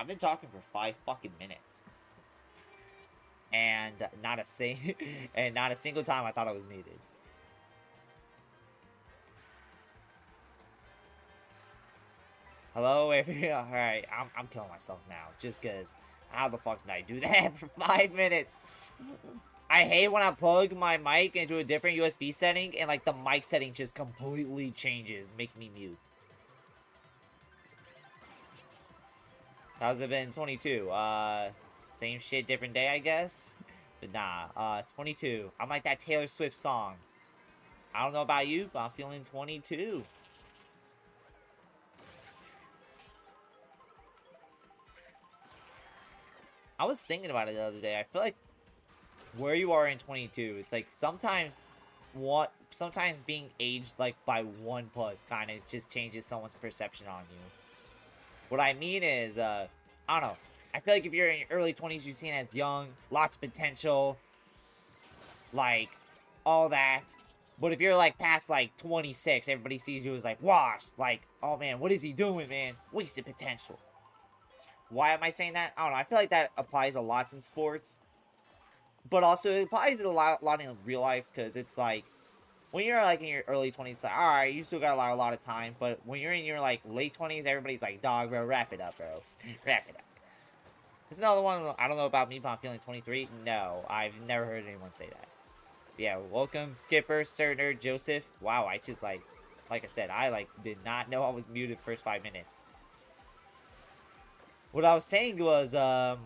I've been talking for 5 fucking minutes. And not a single time I thought I was muted. Hello, everyone. Alright, I'm killing myself now. Just because, how the fuck did I do that for 5 minutes? I hate when I plug my mic into a different USB setting, and, like, the mic setting just completely changes, making me mute. How's it been? 22. Same shit, different day, I guess? But nah, 22. I'm like that Taylor Swift song. I don't know about you, but I'm feeling 22. I was thinking about it the other day. I feel like where you are in 22, it's like sometimes being aged like by 1+ kind of just changes someone's perception on you. What I mean is, I don't know. I feel like if you're in your early 20s, you're seen as young, lots of potential, like, all that. But if you're, like, past, like, 26, everybody sees you as, like, washed. Like, oh, man, what is he doing, man? Wasted potential. Why am I saying that? I don't know. I feel like that applies a lot in sports. But also, it applies a lot in real life, because it's, like, when you're, like, in your early 20s, it's like, alright, you still got a lot of time. But when you're in your, like, late 20s, everybody's like, dog, bro, wrap it up, bro. Wrap it up. There's another one, I don't know about me, but I'm feeling 23. No, I've never heard anyone say that. Yeah, welcome, Skipper, Sir Nerd, Joseph. Wow, I just, like I said, I, did not know I was muted the first 5 minutes. What I was saying was, I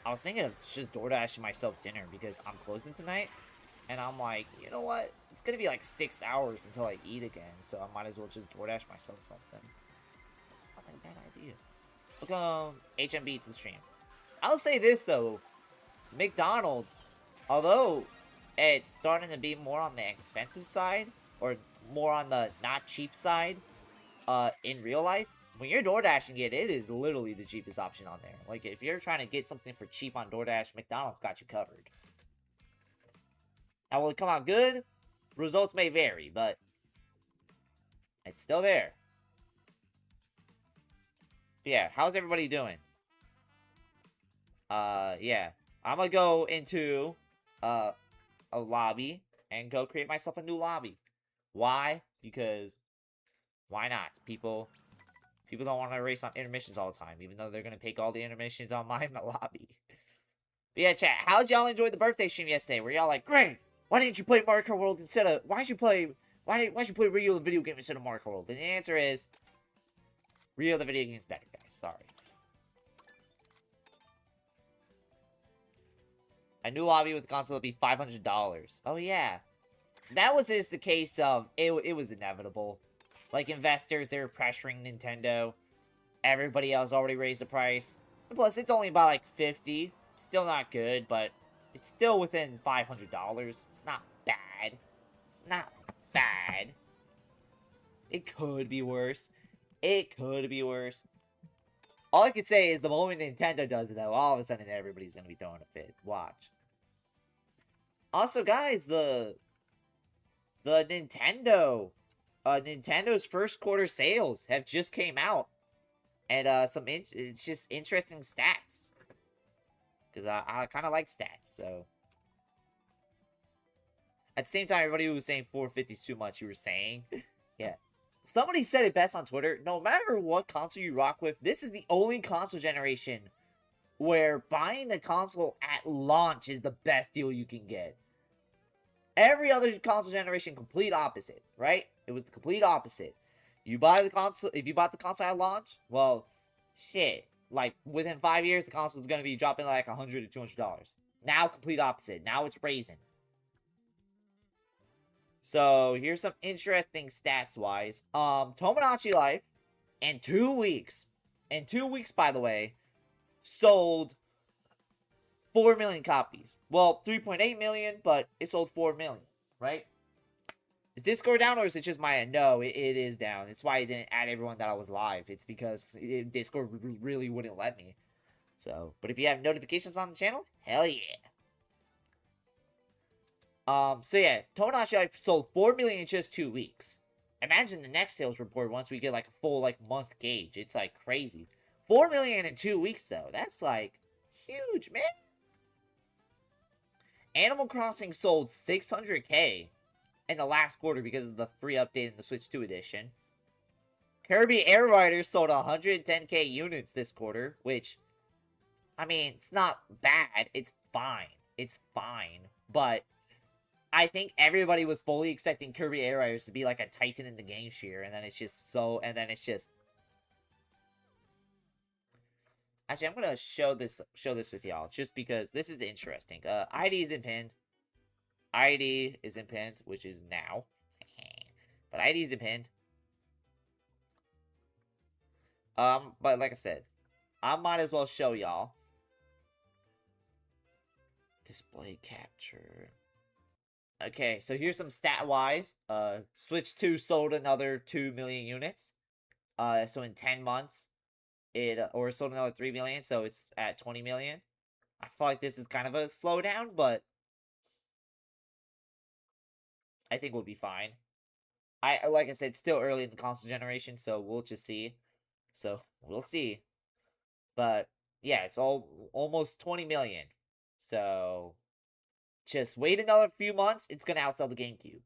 was thinking of just DoorDashing myself dinner because I'm closing tonight. And I'm like, you know what? It's gonna be like 6 hours until I eat again, so I might as well just DoorDash myself something. It's not a bad idea. Welcome, HMB, to the stream. I'll say this, though. McDonald's, although it's starting to be more on the expensive side, or more on the not cheap side, in real life, when you're DoorDashing it, it is literally the cheapest option on there. Like, if you're trying to get something for cheap on DoorDash, McDonald's got you covered. Now, will it come out good? Results may vary, but it's still there. But yeah, how's everybody doing? Yeah. I'm gonna go into, a lobby and go create myself a new lobby. Why? Because, why not? People don't want to race on intermissions all the time, even though they're gonna take all the intermissions on my lobby. But yeah, chat, how'd y'all enjoy the birthday stream yesterday? Were y'all like, great, why didn't you play Mario Kart World instead of, why'd you play Rio the video game instead of Mario Kart World? And the answer is, Rio the video game is better, guys. Sorry. A new lobby with the console would be $500. Oh, yeah. That was just the case of, it was inevitable. Like, investors, they were pressuring Nintendo. Everybody else already raised the price. Plus, it's only about, like, 50. Still not good, but it's still within $500. It's not bad. It's not bad. It could be worse. It could be worse. All I can say is the moment Nintendo does it, though, all of a sudden everybody's going to be throwing a fit. Watch. Also, guys, the Nintendo's first quarter sales have just came out. And, it's just interesting stats. Because I kind of like stats, so. At the same time, everybody who was saying 450 is too much, you were saying. Yeah. Somebody said it best on Twitter. No matter what console you rock with, this is the only console generation where buying the console at launch is the best deal you can get. Every other console generation, complete opposite, right? It was the complete opposite. You buy the console, if you bought the console at launch, well, shit. Like, within 5 years, the console is going to be dropping like $100 to $200. Now, complete opposite. Now it's raising. So, here's some interesting stats-wise. Tomodachi Life, in 2 weeks, by the way, sold 4 million copies. Well, 3.8 million, but it sold 4 million, right? Is Discord down, or is it just my end? No, it is down. It's why I didn't add everyone that I was live. It's because Discord really wouldn't let me. So, but if you have notifications on the channel, hell yeah. So yeah, Tomodachi Life sold 4 million in just 2 weeks. Imagine the next sales report once we get like a full like month gauge. It's like crazy. 4 million in 2 weeks though. That's like huge, man. Animal Crossing sold 600K in the last quarter because of the free update in the Switch 2 edition. Kirby Air Riders sold 110K units this quarter, which, I mean, it's not bad. It's fine. It's fine. But I think everybody was fully expecting Kirby Air Riders to be like a titan in the game share, and then it's just so, and then it's just. Actually, I'm gonna show this with y'all just because this is interesting. ID is in pinned. ID is in pinned, which is now. But ID is in pinned. But like I said, I might as well show y'all. Display capture. Okay, so here's some stat-wise. Switch 2 sold another 2 million units. So in 10 months, it or sold another 3 million, so it's at 20 million. I feel like this is kind of a slowdown, but I think we'll be fine. Like I said, still early in the console generation, so we'll just see. So we'll see. But yeah, it's almost 20 million. So just wait another few months. It's gonna outsell the GameCube.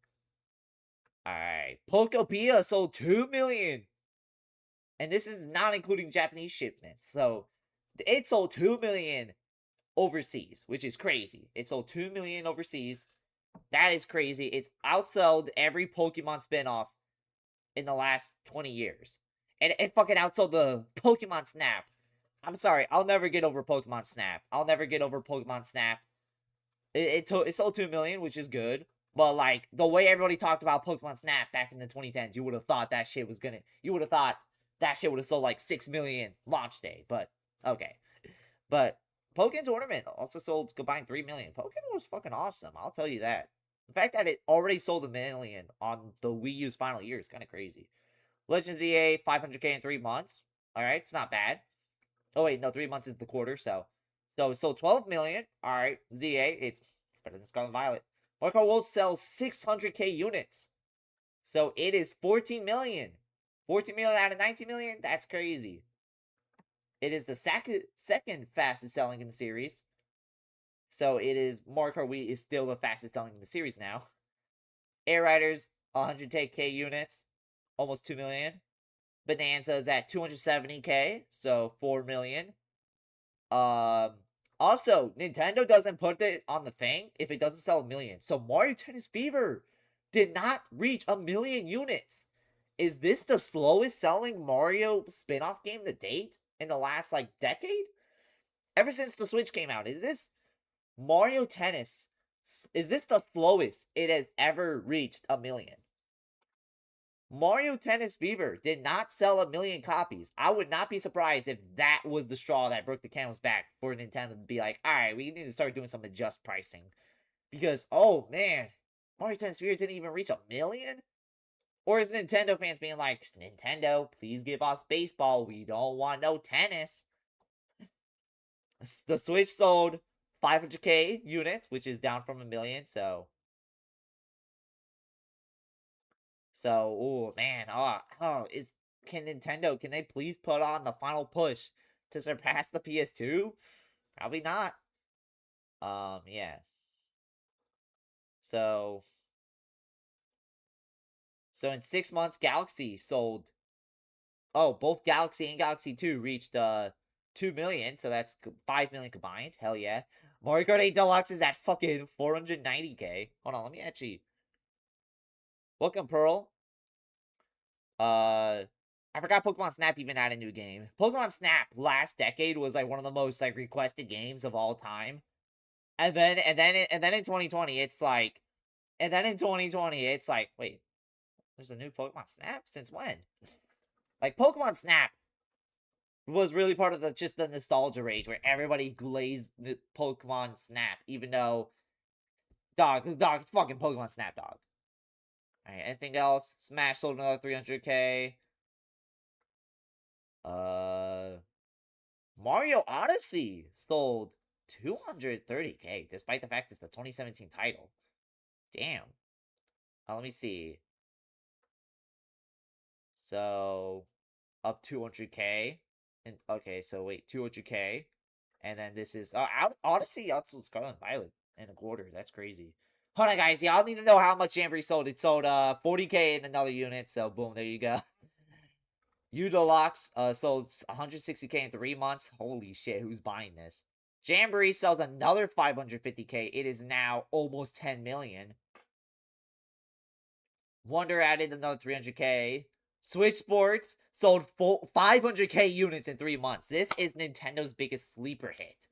All right, Pokopia sold 2 million, and this is not including Japanese shipments. So it sold 2 million overseas, which is crazy. It sold 2 million overseas. That is crazy. It's outsold every Pokemon spinoff in the last 20 years. And it fucking outsold the Pokemon Snap. I'm sorry, I'll never get over Pokemon Snap. I'll never get over Pokemon Snap. It sold 2 million, which is good. But, like, the way everybody talked about Pokemon Snap back in the 2010s, you would have thought that shit was gonna... You would have thought that shit would have sold, like, 6 million launch day. But, okay. But, Pokemon Tournament also sold combined 3 million. Pokemon was fucking awesome, I'll tell you that. The fact that it already sold 1 million on the Wii U's final year is kind of crazy. Legends EA, 500K in 3 months. Alright, it's not bad. Oh, wait, no, 3 months is the quarter, so it sold 12 million. Alright, ZA, it's better than Scarlet Violet. Mario Kart World sells 600K units. So it is 14 million. 14 million out of 19 million? That's crazy. It is the second fastest selling in the series. So it is Mario Kart Wii is still the fastest selling in the series now. Air Riders, 110K units, almost 2 million. Bonanza is at 270K, so 4 million. Also, Nintendo doesn't put it on the thing if it doesn't sell 1 million. So Mario Tennis Fever did not reach 1 million units. Is this the slowest selling Mario spin-off game to date in the last, like, decade? Ever since the Switch came out, is this Mario Tennis, is this the slowest it has ever reached 1 million? Mario Tennis Fever did not sell 1 million copies. I would not be surprised if that was the straw that broke the camel's back for Nintendo to be like, alright, we need to start doing some adjust pricing. Because, oh man, Mario Tennis Fever didn't even reach 1 million? Or is Nintendo fans being like, Nintendo, please give us baseball. We don't want no tennis. The Switch sold 500K units, which is down from 1 million, so... oh man, can they please put on the final push to surpass the PS2? Probably not. Yeah. So in 6 months, Galaxy sold. Oh, both Galaxy and Galaxy 2 reached 2 million, so that's 5 million combined. Hell yeah. Mario Kart 8 Deluxe is at fucking 490K. Hold on, let me actually. Welcome, Pearl. I forgot Pokemon Snap even had a new game. Pokemon Snap last decade was like one of the most like requested games of all time. And then in 2020 it's like wait, there's a new Pokemon Snap? Since when? Like Pokemon Snap was really part of just the nostalgia rage where everybody glazed the Pokemon Snap, even though dog, it's fucking Pokemon Snap, dog. Alright, anything else? Smash sold another 300K. Mario Odyssey sold 230K, despite the fact it's the 2017 title. Damn. Let me see. So up 200k. And okay, so wait, 200k. And then this is Odyssey outsold Scarlet and Violet in a quarter. That's crazy. Hold on, guys. Y'all need to know how much Jamboree sold. It sold 40k in another unit. So boom, there you go. Deluxe sold 160k in 3 months. Holy shit, who's buying this? Jamboree sells another 550k. It is now almost 10 million. Wonder added another 300k. Switch Sports sold 500k units in 3 months. This is Nintendo's biggest sleeper hit.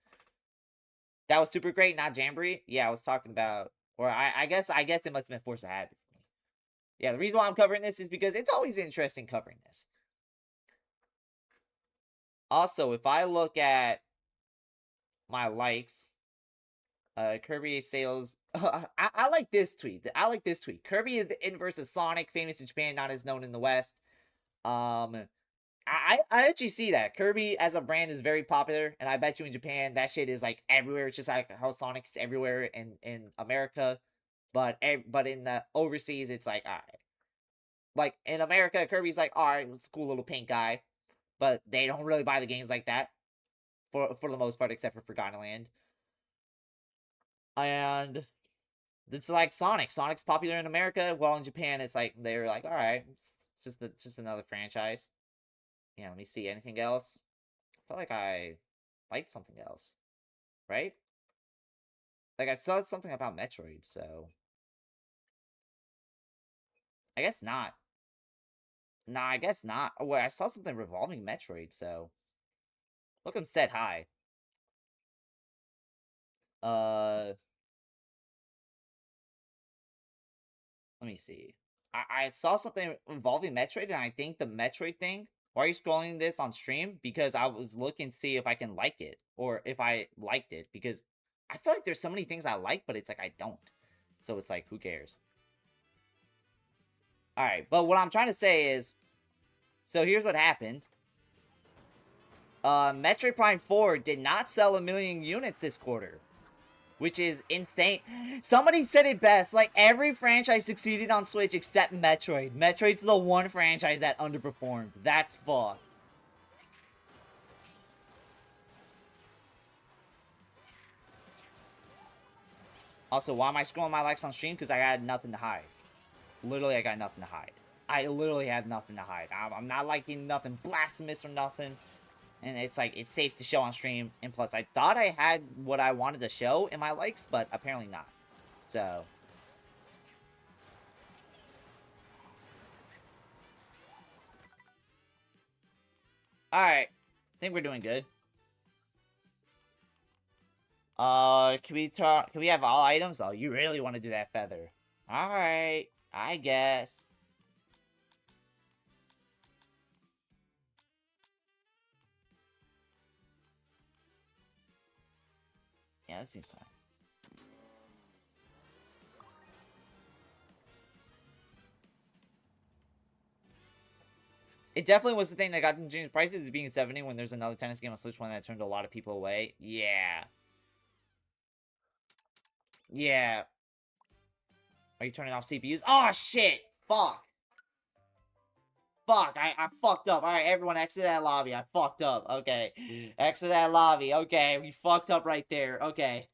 That was super great, not Jamboree. Yeah, I was talking about, or I guess it must have been Force of Habit. Yeah, the reason why I'm covering this is because it's always interesting covering this. Also, if I look at my likes, Kirby sales. I like this tweet. Kirby is the inverse of Sonic, famous in Japan, not as known in the West. I actually see that. Kirby as a brand is very popular, and I bet you in Japan that shit is like everywhere. It's just like how Sonic's everywhere in America, but in the overseas it's like alright. Like in America, Kirby's like alright, it's a cool little pink guy, but they don't really buy the games like that for the most part, except for Forgotten Land. And it's like Sonic. Sonic's popular in America. Well, in Japan, it's like they're like, all right, it's just another franchise. Yeah, let me see. Anything else? I feel like I liked something else, right? Like I saw something about Metroid, so I guess not. Nah, I guess not. Oh, wait, I saw something revolving Metroid, so look him said hi. Uh, let me see. I saw something involving Metroid, and I think the Metroid thing. Why are you scrolling this on stream? Because I was looking to see if I can like it, or if I liked it, because I feel like there's so many things I like, but it's like I don't. So it's like, who cares? Alright, but what I'm trying to say is, so here's what happened. Metroid Prime 4 did not sell 1 million units this quarter, which is insane. Somebody said it best, like every franchise succeeded on Switch except Metroid. Metroid's the one franchise that underperformed. That's fucked. Also, why am I scrolling my likes on stream? Because I had nothing to hide. Literally, I got nothing to hide. I literally have nothing to hide. I'm not liking nothing blasphemous or nothing. And it's like, it's safe to show on stream. And plus, I thought I had what I wanted to show in my likes, but apparently not. So. Alright. I think we're doing good. Can we have all items? Oh, you really want to do that feather. Alright. I guess. Yeah, that seems fine. It definitely was the thing that got them to change prices, is being 70 when there's another tennis game on Switch one that turned a lot of people away. Yeah. Yeah. Are you turning off CPUs? Oh, shit! Fuck! Fuck, I fucked up. Alright, everyone, exit that lobby. I fucked up. Okay. Exit that lobby. Okay, we fucked up right there. Okay.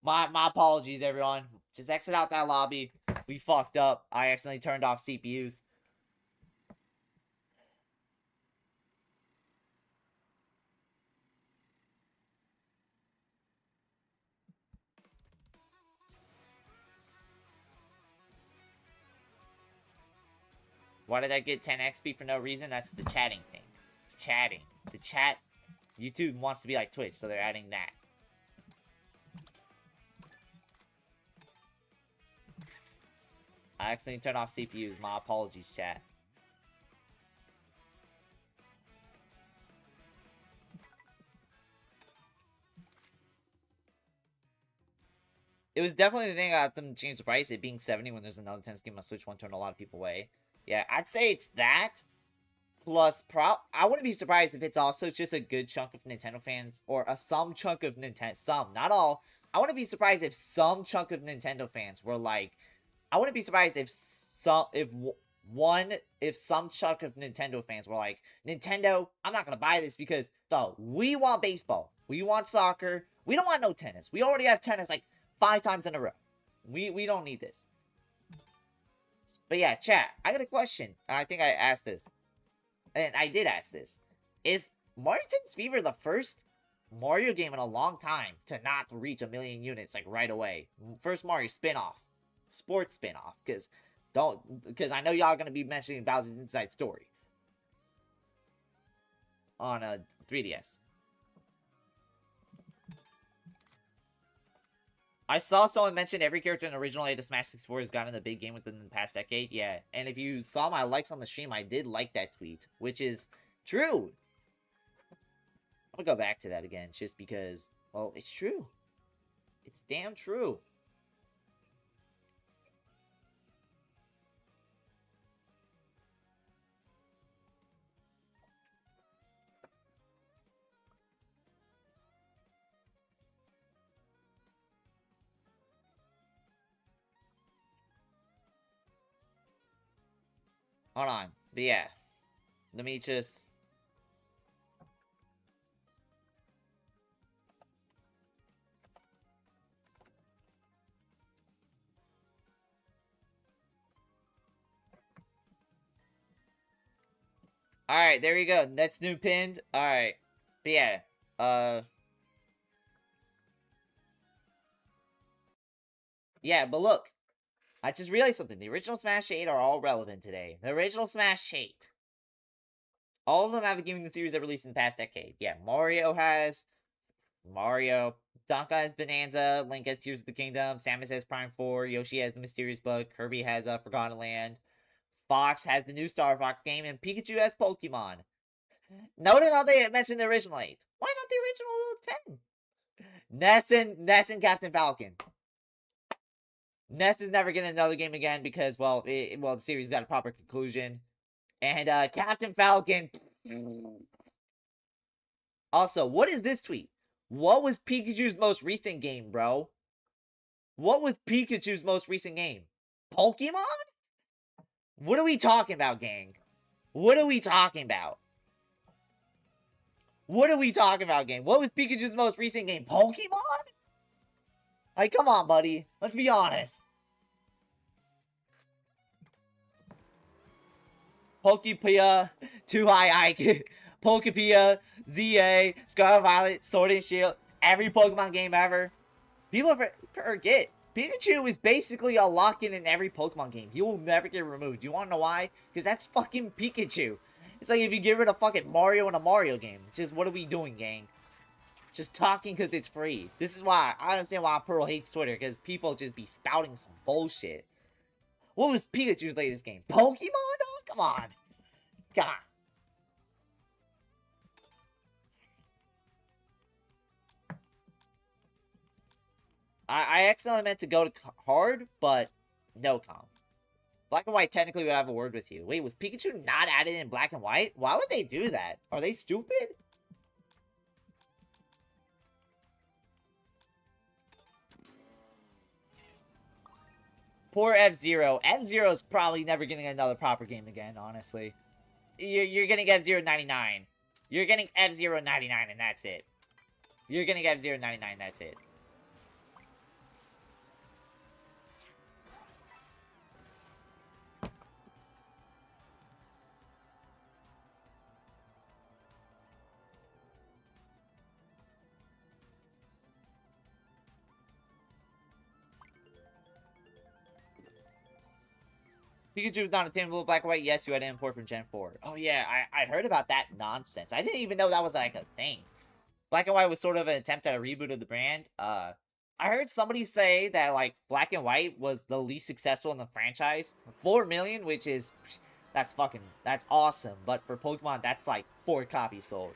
My apologies, everyone. Just exit out that lobby. We fucked up. I accidentally turned off CPUs. Why did I get 10 XP for no reason? That's the chatting thing. It's chatting. The chat... YouTube wants to be like Twitch, so they're adding that. I accidentally turned off CPUs. My apologies, chat. It was definitely the thing that got them to change the price. It being 70 when there's another 10 game on Switch one turned a lot of people away. Yeah, I'd say it's that. Plus, I wouldn't be surprised if it's also just a good chunk of Nintendo fans, or some chunk of Nintendo, some, not all. I wouldn't be surprised if some chunk of Nintendo fans were like, I wouldn't be surprised if One, if some chunk of Nintendo fans were like, Nintendo, I'm not gonna buy this because, dog, we want baseball. We want soccer. We don't want no tennis. We already have tennis like 5 times in a row. We don't need this. But yeah, chat, I got a question. I think I asked this. And I did ask this. Is Mario Tennis Fever the first Mario game in a long time to not reach 1 million units like right away? First Mario spin-off. Sports spin-off. Because I know y'all gonna be mentioning Bowser's Inside Story. On a 3DS. I saw someone mention every character in the original 8 of Smash 64 has gotten a big game within the past decade. Yeah, and if you saw my likes on the stream, I did like that tweet, which is true. I'm gonna go back to that again, just because, well, it's true. It's damn true. Hold on. But yeah. Let me just... Alright, there we go. That's new pinned. Alright. But yeah. Yeah, but look. I just realized something. The original Smash 8 are all relevant today. The original Smash 8. All of them have a game in the series that released in the past decade. Yeah, Mario has... Mario. Donkey has Bonanza. Link has Tears of the Kingdom. Samus has Prime 4. Yoshi has The Mysterious Bug. Kirby has Forgotten Land. Fox has the new Star Fox game. And Pikachu has Pokemon. Notice how they mentioned the original 8. Why not the original 10? Ness and Captain Falcon. Ness is never getting another game again because, well, the series got a proper conclusion. And Captain Falcon. Also, what is this tweet? What was Pikachu's most recent game, bro? What was Pikachu's most recent game? Pokemon? What are we talking about, gang? What are we talking about? What are we talking about, gang? What was Pikachu's most recent game? Pokemon? Like, come on, buddy. Let's be honest. Pokepia, 2 High IQ, Pokepia, ZA, Scarlet Violet, Sword and Shield, every Pokemon game ever. People forget. Pikachu is basically a lock-in in every Pokemon game. He will never get removed. Do you want to know why? Because that's fucking Pikachu. It's like if you get rid of fucking Mario in a Mario game. Just what are we doing, gang? Just talking because it's free. This is why I understand why Pearl hates Twitter. Because people just be spouting some bullshit. What was Pikachu's latest game? Pokemon? Oh, come on. Come on. I accidentally meant to go to hard, but no comp. Black and White technically would have a word with you. Wait, was Pikachu not added in Black and White? Why would they do that? Are they stupid? Poor F-Zero. F-Zero is probably never getting another proper game again, honestly. You're getting F-Zero 99. You're getting F-Zero 99 and that's it. You're getting F-Zero 99, that's it. Pikachu was not attainable Black and White. Yes, you had to import from Gen 4. Oh, yeah, I heard about that nonsense. I didn't even know that was, like, a thing. Black and White was sort of an attempt at a reboot of the brand. I heard somebody say that, like, Black and White was the least successful in the franchise. 4 million, which is... That's awesome. But for Pokemon, that's, like, 4 copies sold.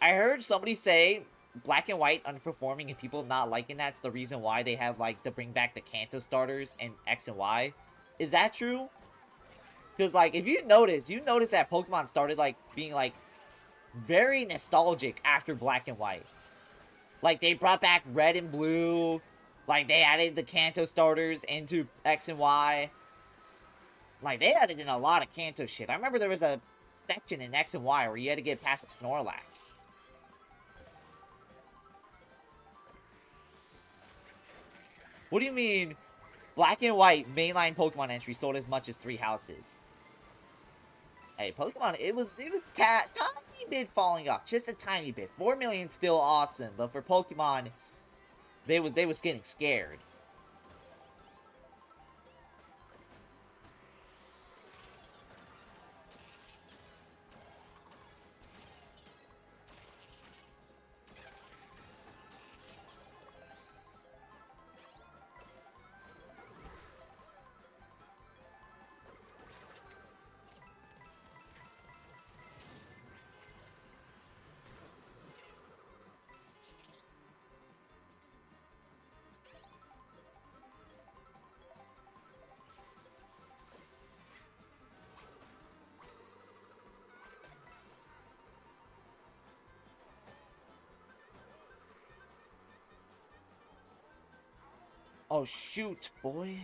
I heard somebody say Black and White underperforming and people not liking that's the reason why they have, like, to bring back the Kanto starters and X and Y. Is that true? Because, like, if you notice that Pokemon started, like, being, like, very nostalgic after Black and White. Like, they brought back Red and Blue. Like, they added the Kanto starters into X and Y. Like, they added in a lot of Kanto shit. I remember there was a section in X and Y where you had to get past a Snorlax. What do you mean? Black and white mainline Pokemon entry sold as much as 3 houses. Hey, Pokemon, it was tiny bit falling off. Just a tiny bit. 4 million still awesome, but for Pokemon, they was getting scared. Oh, shoot, boy.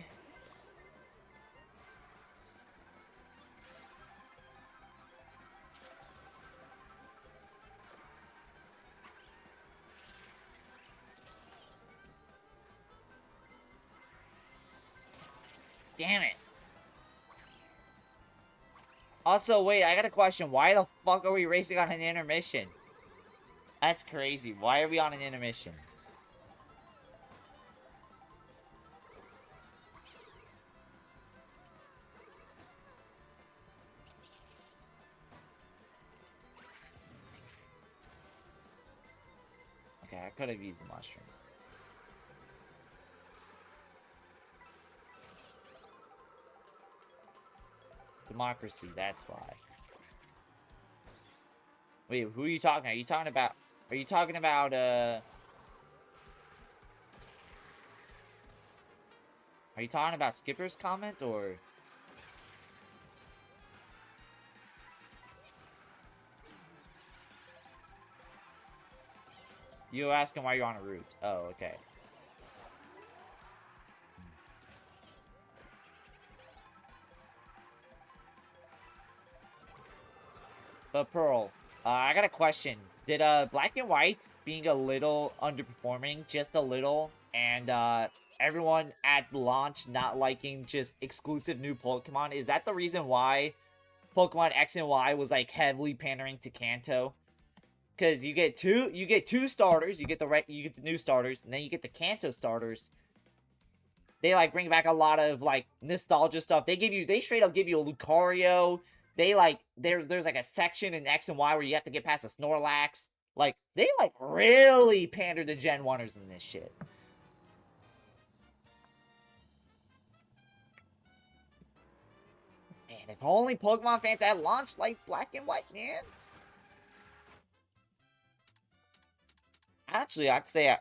Damn it. Also, wait, I got a question. Why the fuck are we racing on an intermission? That's crazy. Why are we on an intermission? Okay, I could have used the mushroom. Democracy, that's why. Wait, who are you talking? Are you talking about... Are you talking about, Are you talking about Skipper's comment, or... You asking why you're on a route. Oh, okay. But Pearl, I got a question. Did Black and White being a little underperforming, just a little, and everyone at launch not liking just exclusive new Pokemon, is that the reason why Pokemon X and Y was like heavily pandering to Kanto? Because you get two starters, you get the new starters, and then you get the Kanto starters. They like bring back a lot of like nostalgia stuff. They straight up give you a Lucario. There's like a section in X and Y where you have to get past a Snorlax. Like, they like really pander to Gen 1ers in this shit. Man, if only Pokemon fans had launched like Black and White, man. Actually, I'd say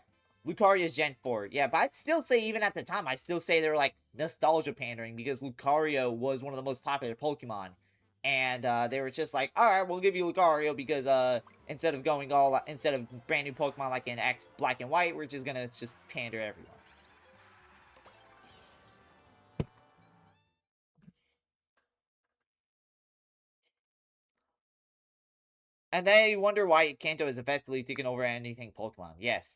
Lucario's Gen 4. Yeah, but I'd still say, even at the time, I still say they're like nostalgia pandering because Lucario was one of the most popular Pokemon. And they were just like, alright, we'll give you Lucario because instead of brand new Pokemon like in X Black and White, we're just gonna just pander everyone. And then you wonder why Kanto is effectively taking over anything Pokemon. Yes.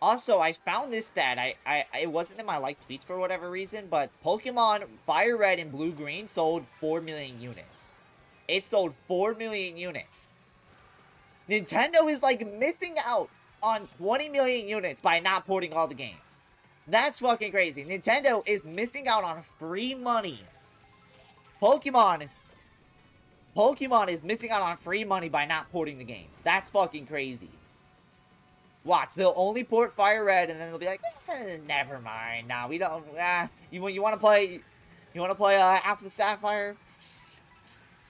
Also, I found this stat. It wasn't in my liked tweets for whatever reason, but Pokemon Fire Red and Blue Green sold 4 million units. It sold 4 million units. Nintendo is like missing out on 20 million units by not porting all the games. That's fucking crazy. Nintendo is missing out on free money. Pokemon is missing out on free money by not porting the game. That's fucking crazy. Watch, they'll only port Fire Red, and then they'll be like, never mind. Nah, we don't. You want to play? You want to play Alpha Sapphire?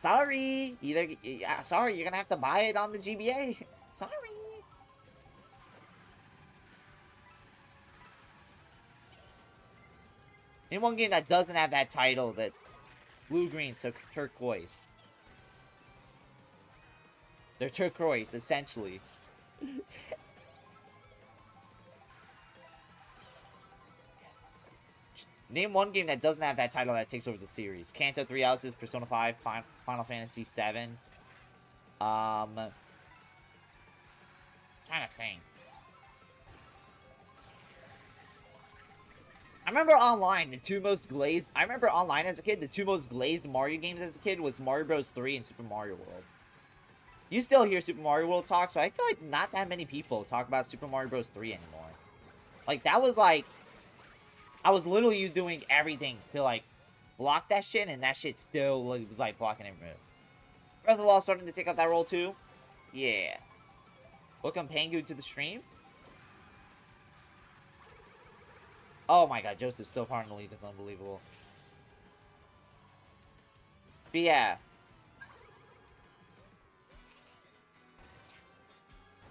Sorry, sorry, you're gonna have to buy it on the GBA. Sorry. In one game that doesn't have that title, that's blue, green, so turquoise. They're turquoise, essentially. Name one game that doesn't have that title that takes over the series. Kanto 3 Houses, Persona 5, Final Fantasy 7. Trying to think. I remember online, the two most glazed... I remember online as a kid, the two most glazed Mario games as a kid was Mario Bros. 3 and Super Mario World. You still hear Super Mario World talk, so I feel like not that many people talk about Super Mario Bros. 3 anymore. Like, that was like... I was literally doing everything to, like, block that shit, and that shit still was, like, blocking every move. Breath of the Wild starting to take up that role, too? Yeah. Welcome Pangu to the stream. Oh my god, Joseph's so far in the lead, it's unbelievable. But yeah.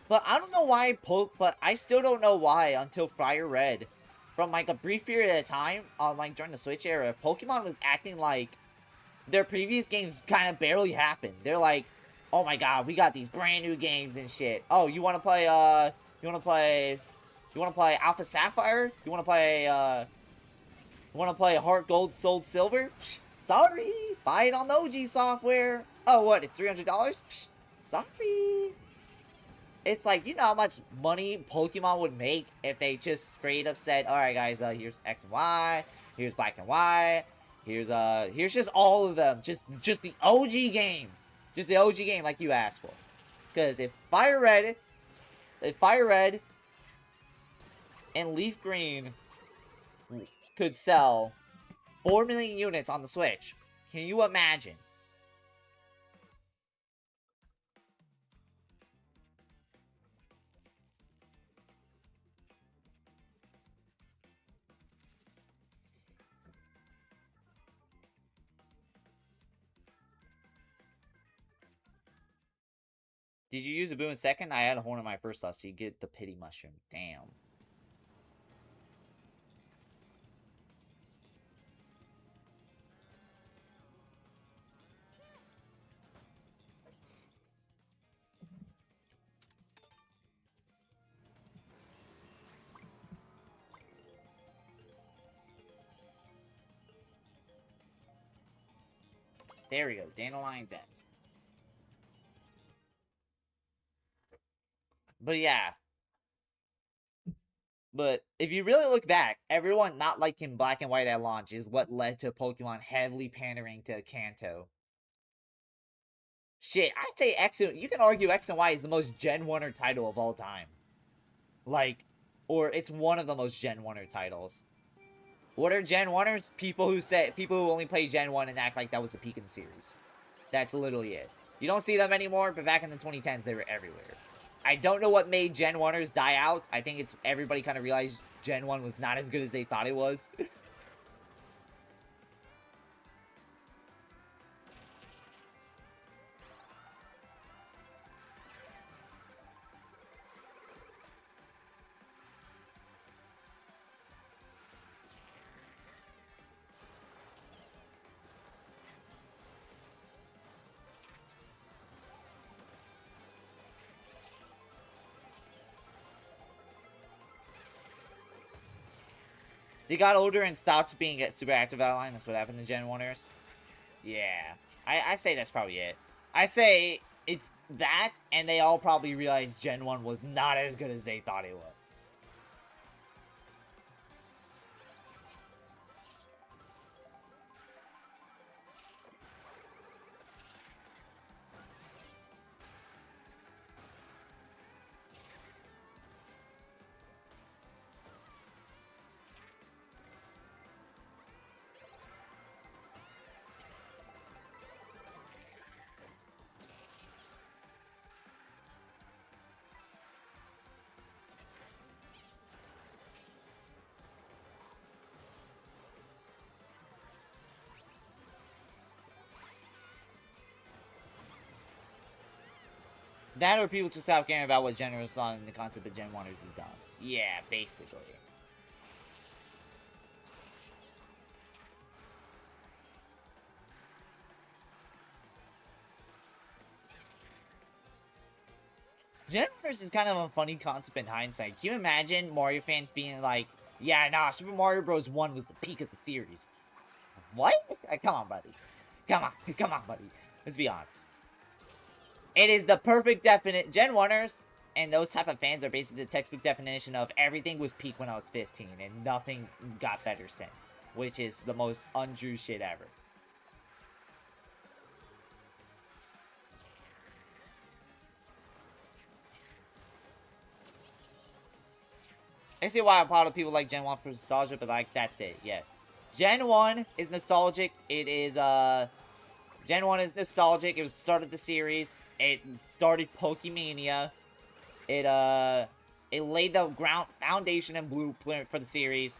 But I don't know why but I still don't know why until Fire Red. From like a brief period of time on like during the Switch era, Pokemon was acting like their previous games kind of barely happened. They're like, oh my god, we got these brand new games and shit. Oh, you wanna play Alpha Sapphire? You wanna play Heart Gold Soul Silver? Psh, sorry, buy it on the OG software. Oh, what? It's $300? Sorry. It's like, you know how much money Pokemon would make if they just straight up said, alright guys, here's X and Y, here's Black and White, here's just all of them. Just the OG game. Just the OG game like you asked for. Because if Fire Red and Leaf Green could sell 4 million units on the Switch, can you imagine? Did you use a boo in second? I had a horn in my first slot, so you get the pity mushroom. Damn. There we go. Dandelion Depths. But yeah. But if you really look back, everyone not liking Black and White at launch is what led to Pokemon heavily pandering to Kanto. Shit, I say you can argue X and Y is the most Gen 1er title of all time. Like, or it's one of the most Gen 1er titles. What are Gen 1ers? People who only play Gen 1 and act like that was the peak in the series. That's literally it. You don't see them anymore, but back in the 2010s, they were everywhere. I don't know what made Gen 1ers die out. I think it's everybody kind of realized Gen 1 was not as good as they thought it was. They got older and stopped being super active outline. That's what happened to Gen 1ers. Yeah. I say that's probably it. I say it's that, and they all probably realized Gen 1 was not as good as they thought it was. That or people just stop caring about what Gen is on and the concept of Gen 1ers is done. Yeah, basically. Gen 1ers is kind of a funny concept in hindsight. Can you imagine Mario fans being like, yeah, nah, Super Mario Bros. 1 was the peak of the series? What? Come on, buddy. Come on. Come on, buddy. Let's be honest. It is the perfect definite. Gen 1ers and those type of fans are basically the textbook definition of everything was peak when I was 15 and nothing got better since. Which is the most untrue shit ever. I see why a lot of people like Gen 1 for nostalgia, but like, that's it, yes. Gen 1 is nostalgic. It is, Gen 1 is nostalgic. It was the start of the series. It started Pokemania. It laid the foundation and blueprint for the series.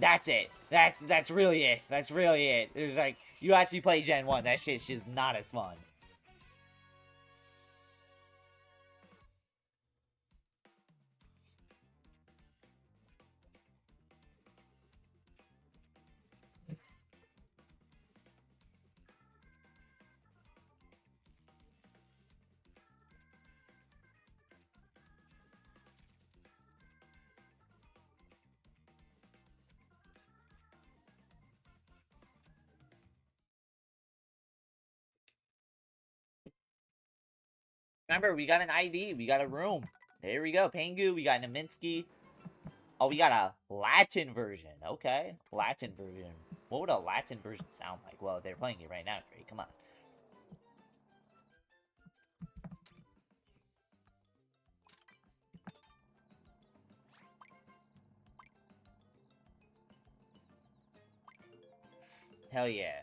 That's it. That's really it. That's really it. There's like, you actually play Gen 1. That shit's just not as fun. Remember, we got an ID. We got a room. There we go. Pengu. We got Naminsky. Oh, we got a Latin version. Okay. Latin version. What would a Latin version sound like? Well, they're playing it right now. Great. Come on. Hell yeah.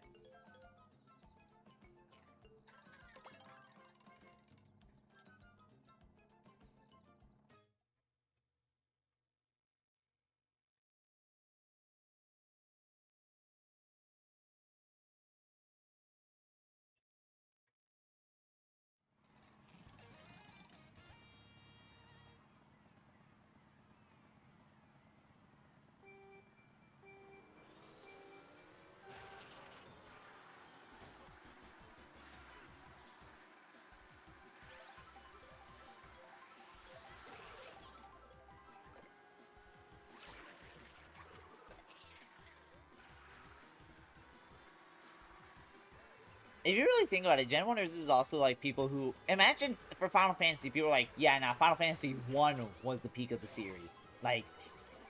If you really think about it, Gen 1ers is also like people who... Imagine for Final Fantasy, people are like, yeah, nah, Final Fantasy 1 was the peak of the series. Like,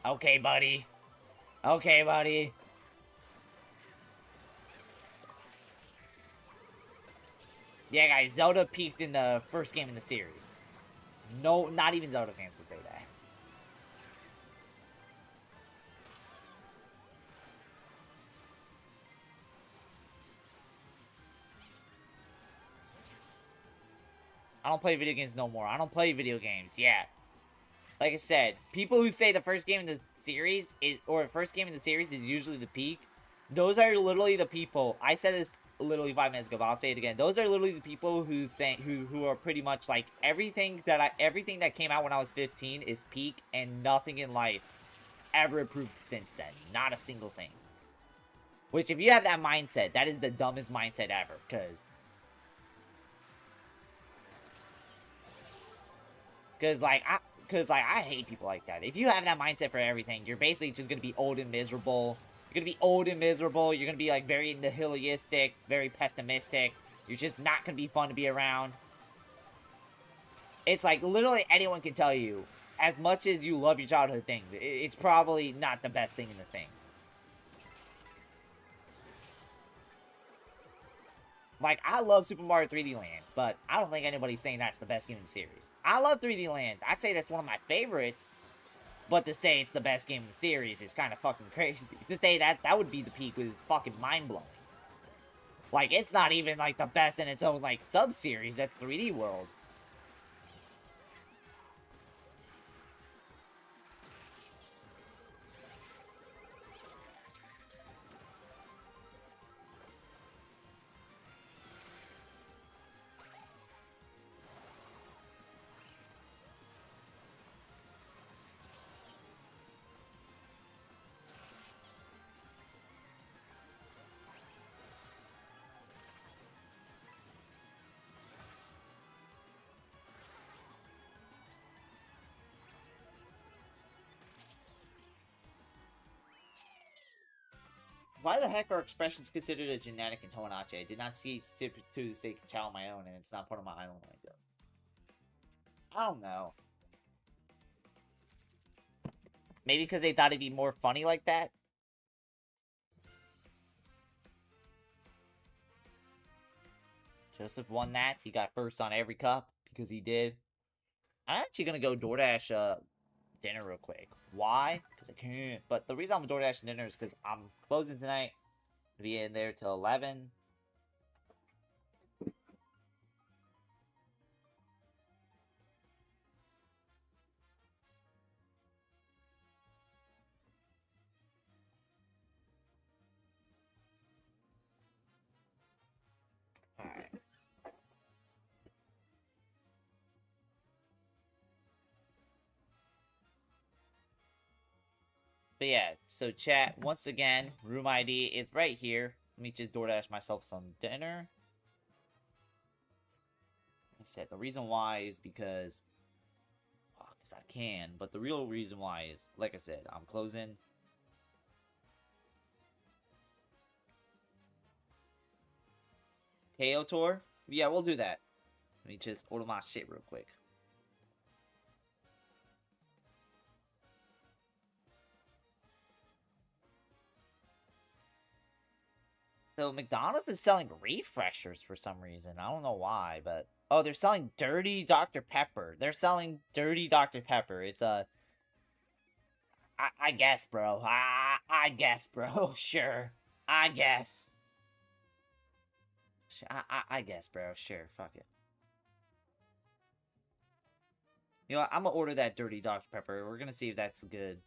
okay, buddy. Okay, buddy. Yeah, guys, Zelda peaked in the first game in the series. No, not even Zelda fans would say that. I don't play video games no more. I don't play video games. Yeah. Like I said, people who say the first game in the series is, or first game in the series is usually the peak, those are literally the people. I said this literally 5 minutes ago, but I'll say it again. Those are literally the people who think, who are pretty much like everything that came out when I was 15 is peak, and nothing in life ever improved since then. Not a single thing. Which, if you have that mindset, that is the dumbest mindset ever, because like I hate people like that. If you have that mindset for everything, you're basically just gonna be old and miserable. You're gonna be old and miserable. You're gonna be like very nihilistic, very pessimistic. You're just not gonna be fun to be around. It's like literally anyone can tell you, as much as you love your childhood thing, it's probably not the best thing in the thing. Like, I love Super Mario 3D Land, but I don't think anybody's saying that's the best game in the series. I love 3D Land. I'd say that's one of my favorites, but to say it's the best game in the series is kind of fucking crazy. To say that would be the peak is fucking mind-blowing. Like, it's not even, like, the best in its own, like, sub-series. That's 3D World. Why the heck are expressions considered a genetic in Tomodachi? I did not see Stip to the State Chow on my own, and it's not part of my island lingo. I don't know. Maybe because they thought it'd be more funny like that? Joseph won that. He got first on every cup because he did. I'm actually gonna go DoorDash dinner real quick. Why? Because I can't. But the reason I'm DoorDash dinner is because I'm closing tonight. I'll be in there till 11. Alright. But yeah, so chat, once again, room ID is right here. Let me just DoorDash myself some dinner. Like I said, the reason why is because I can, but the real reason why is, like I said, I'm closing. KO tour? Yeah, we'll do that. Let me just order my shit real quick. So McDonald's is selling refreshers for some reason. I don't know why, but oh, they're selling dirty Dr. Pepper. They're selling dirty Dr. Pepper. It's a I guess, bro. I guess, bro. Sure. I guess. I guess, bro. Sure. Fuck it. You know what? I'm gonna order that dirty Dr. Pepper. We're gonna see if that's good.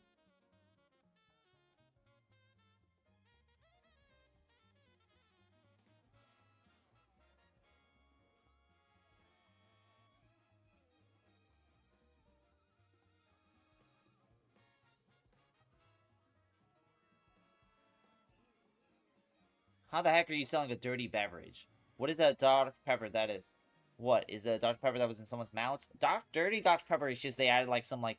How the heck are you selling a dirty beverage? What is a Dr. Pepper that is? What? Is a Dr. Pepper that was in someone's mouth? Dirty Dr. Pepper is just they added like some like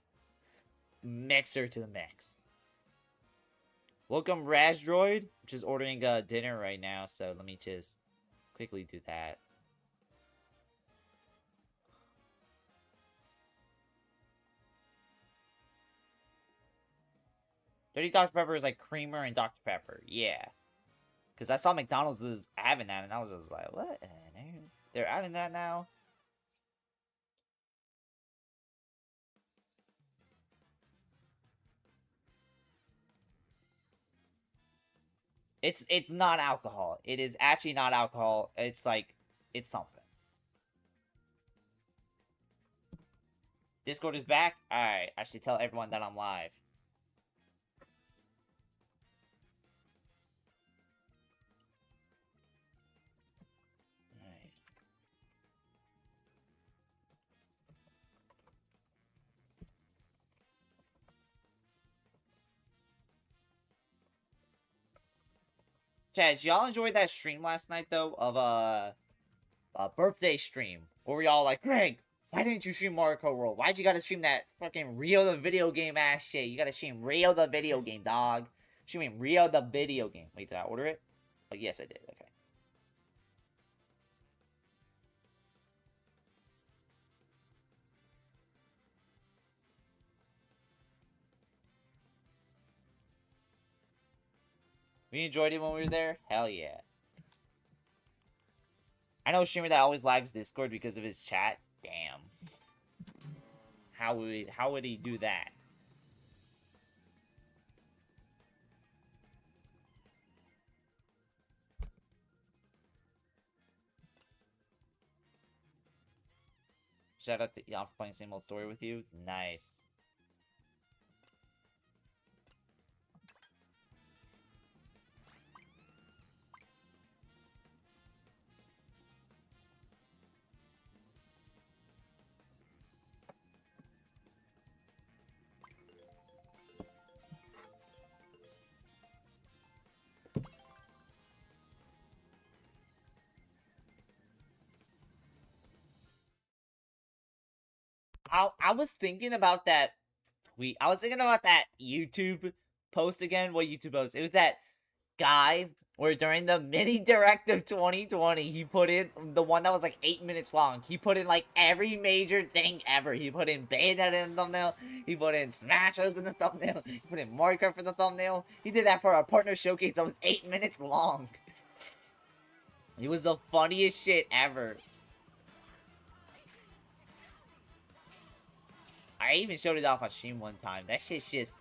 mixer to the mix. Welcome Razdroid, which is ordering dinner right now, so let me just quickly do that. Dirty Dr. Pepper is like creamer and Dr. Pepper, yeah. Because I saw McDonald's is having that, and I was just like, what? They're adding that now? It's not alcohol. It is actually not alcohol. It's like, it's something. Discord is back? Alright, I should tell everyone that I'm live. Chad, y'all enjoyed that stream last night, though, of a birthday stream? Where we all like, Greg, why didn't you stream Mario Kart World? Why'd you gotta stream that fucking Rio the video game ass shit? You gotta stream Rio the video game, dog. Streaming Rio the video game. Wait, did I order it? Oh, yes, I did. Okay. We enjoyed it when we were there? Hell yeah. I know a streamer that always lags Discord because of his chat. Damn. How would he do that? Shout out to Jan for playing same old story with you. Nice. I was thinking about that tweet. I was thinking about that YouTube post again. What YouTube post? It was that guy where during the mini direct of 2020, he put in the one that was like 8 minutes long. He put in like every major thing ever. He put in Bayonetta in the thumbnail. He put in Smash Bros in the thumbnail. He put in Mario Kart for the thumbnail. He did that for our partner showcase that was 8 minutes long. It was the funniest shit ever. I even showed it off on stream one time. That shit's just...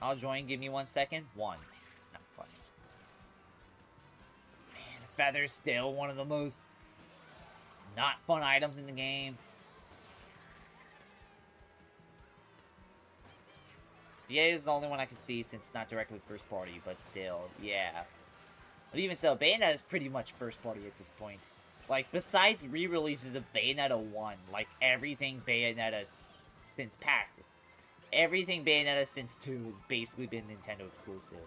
I'll join. Give me 1 second. One. Not funny. Man, Feather's still one of the most not fun items in the game. Yeah, it's the only one I can see since it's not directly first party, but still, yeah. But even so, Bayonetta is pretty much first party at this point. Like, besides re-releases of Bayonetta 1, like, everything Bayonetta since Pack. Everything Bayonetta since 2 has basically been Nintendo exclusive.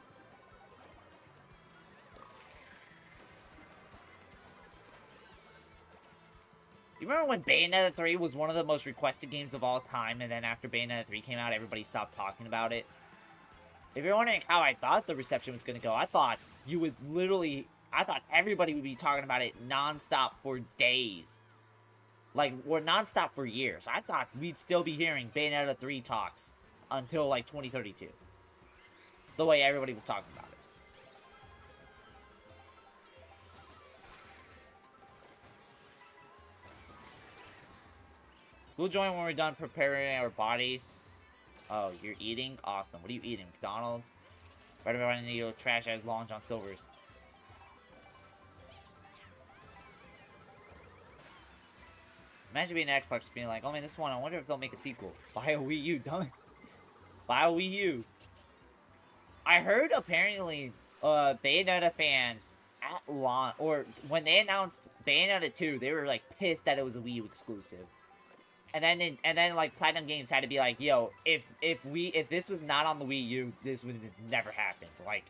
You remember when Bayonetta 3 was one of the most requested games of all time, and then after Bayonetta 3 came out, everybody stopped talking about it? If you're wondering how I thought the reception was going to go, I thought you would literally... I thought everybody would be talking about it non-stop for days. Like, or non-stop for years. I thought we'd still be hearing Bayonetta 3 talks until, like, 2032. The way everybody was talking about it. We'll join when we're done preparing our body. Oh, you're eating? Awesome. What are you eating? McDonald's? Right about I need to trash as Long John Silver's. Imagine being an Xbox being like, oh man, this one, I wonder if they'll make a sequel. Buy a Wii U, don't buy a Wii U. I heard apparently Bayonetta fans at launch, or when they announced Bayonetta 2, they were like pissed that it was a Wii U exclusive. And then like Platinum Games had to be like, yo, if this was not on the Wii U, this would have never happened. Like,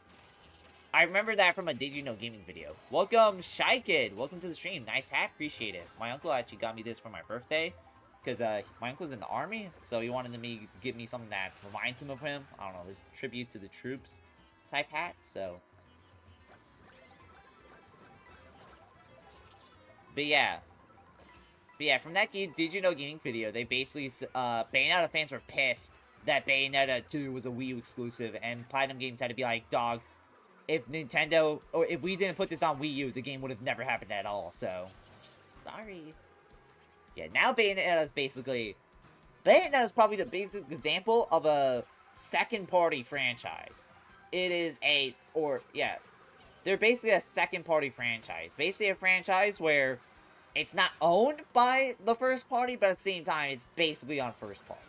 I remember that from a Did You Know Gaming video. Welcome, Shy Kid. Welcome to the stream. Nice hat. Appreciate it. My uncle actually got me this for my birthday. Because my uncle's in the army. So he wanted to give me something that reminds him of him. I don't know. This tribute to the troops type hat. So. But yeah. From that Did You Know Gaming video, they basically, Bayonetta fans were pissed that Bayonetta 2 was a Wii U exclusive. And Platinum Games had to be like, dog, if Nintendo, or if we didn't put this on Wii U, the game would have never happened at all, so. Sorry. Yeah, now Bayonetta is basically... Bayonetta is probably the basic example of a second-party franchise. It is a... Or, yeah. They're basically a second-party franchise. Basically a franchise where it's not owned by the first party, but at the same time, it's basically on first party.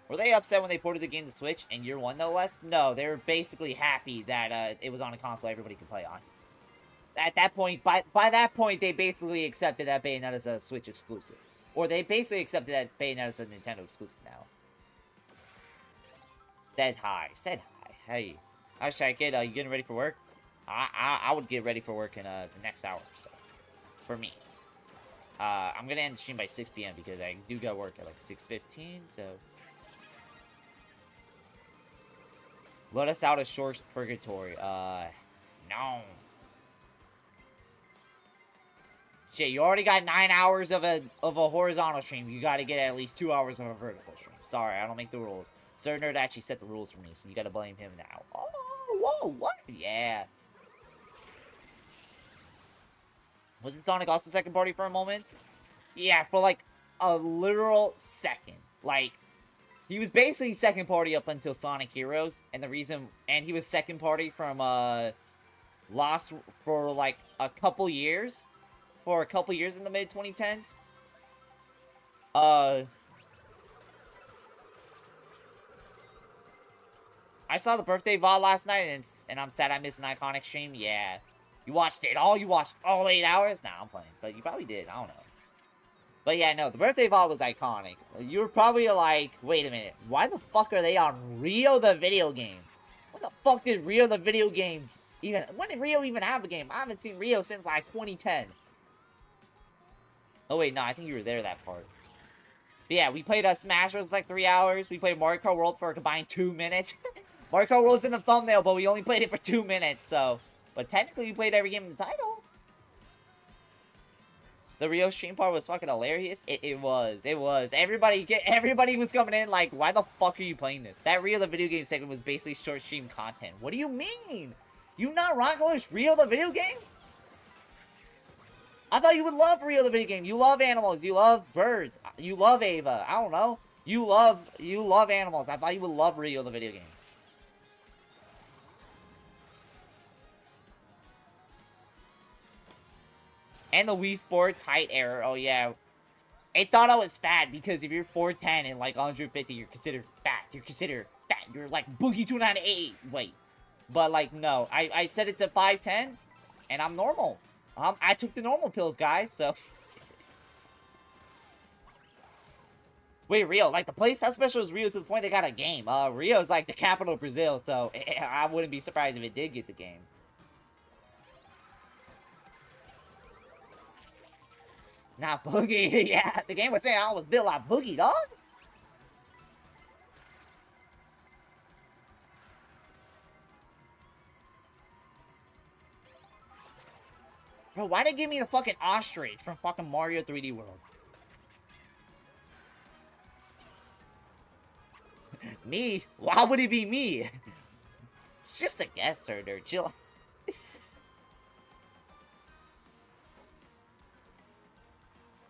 Were they upset when they ported the game to Switch in year one, no less? No, they were basically happy that it was on a console everybody could play on. At that point, by that point, they basically accepted that Bayonetta is a Switch exclusive. Or they basically accepted that Bayonetta is a Nintendo exclusive now. Said hi. Hey. Hi, Shy Kid. You getting ready for work? I would get ready for work in the next hour, so. For me. I'm gonna end the stream by 6 p.m. because I do go work at like 6:15, so. Let us out of short purgatory. No. Shit, you already got 9 hours of a horizontal stream. You gotta get at least 2 hours of a vertical stream. Sorry, I don't make the rules. Sir Nerd actually set the rules for me, so you gotta blame him now. Oh, whoa, what? Yeah. Wasn't Sonic also second party for a moment? Yeah, for like a literal second. Like, he was basically second party up until Sonic Heroes, and he was second party from, Lost for like a couple years. For a couple years in the mid-2010s. I saw the birthday VOD last night, and I'm sad I missed an iconic stream. Yeah. You watched it all? You watched all 8 hours? Nah, I'm playing. But you probably did. I don't know. But yeah, no, the birthday VOD was iconic. You were probably like, wait a minute. Why the fuck are they on Rio the video game? What When the fuck did Rio the video game even... When did Rio even have a game? I haven't seen Rio since, like, 2010. Oh, wait, no, I think you were there that part. But yeah, we played Smash Bros. Like 3 hours. We played Mario Kart World for a combined 2 minutes. Mario Kart World's in the thumbnail, but we only played it for 2 minutes, so... But technically, we played every game in the title. The Rio stream part was fucking hilarious. It was. Everybody was coming in like, why the fuck are you playing this? That Rio the video game segment was basically short stream content. What do you mean? You not rocking with Rio the video game? I thought you would love Rio the video game. You love animals. You love birds. You love Ava. I don't know. You love animals. I thought you would love Rio the video game. And the Wii Sports height error. Oh, yeah. It thought I was fat because if you're 4'10 and like 150, you're considered fat. You're considered fat. You're like Boogie 298 weight. But like, no. I set it to 5'10 and I'm normal. I took the normal pills, guys, so... Wait, Rio. Like, the playstyle special is Rio to the point they got a game. Rio is like the capital of Brazil, so I wouldn't be surprised if it did get the game. Not Boogie. Yeah, the game was saying I was built like Boogie, dog. Bro, why'd they give me the fucking ostrich from fucking Mario 3D World? Me? Why would it be me? It's just a guest herder. Chill.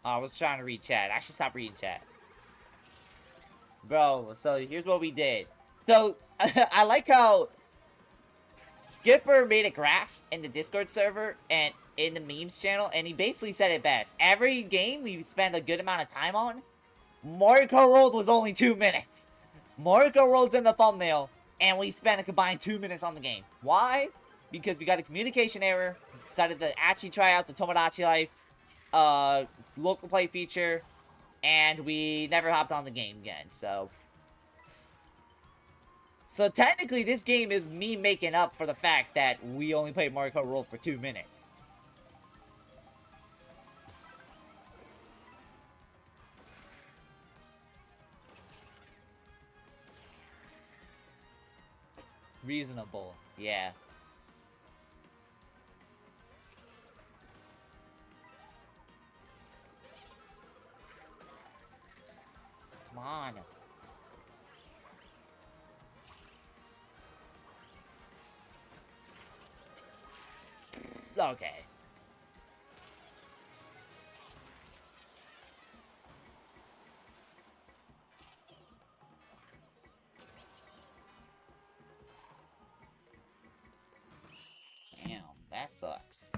I was trying to read chat. I should stop reading chat. Bro, so here's what we did. So, I like how Skipper made a graph in the Discord server and in the memes channel, and he basically said it best. Every game we spend a good amount of time on, Mario Kart World was only 2 minutes. Mario Kart World's in the thumbnail, and we spent a combined 2 minutes on the game. Why? Because we got a communication error, decided to actually try out the Tomodachi Life local play feature, and we never hopped on the game again, so technically this game is me making up for the fact that we only played Mario Kart World for 2 minutes. Reasonable, yeah. Come on. Okay. Damn, that sucks.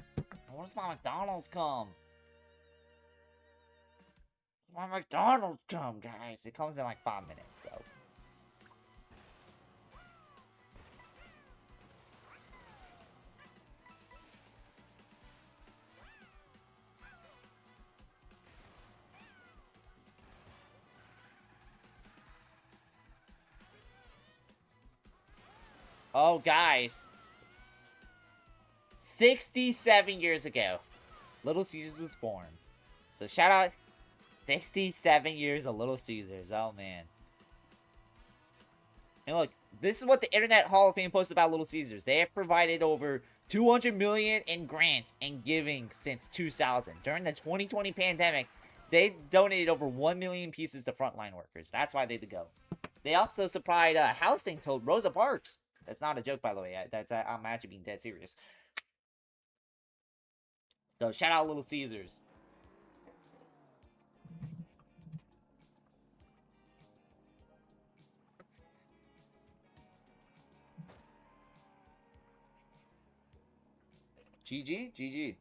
When does my McDonald's come? My McDonald's come, guys. It comes in like 5 minutes, so. Oh, guys. 67 years ago, Little Caesars was born. So shout out 67 years of Little Caesars. Oh, man. And look, this is what the Internet Hall of Fame posted about Little Caesars. They have provided over $200 million in grants and giving since 2000. During the 2020 pandemic, they donated over 1 million pieces to frontline workers. That's why they did go. They also supplied housing to Rosa Parks. That's not a joke, by the way. I'm actually being dead serious. So, shout out Little Caesars. GG? GG.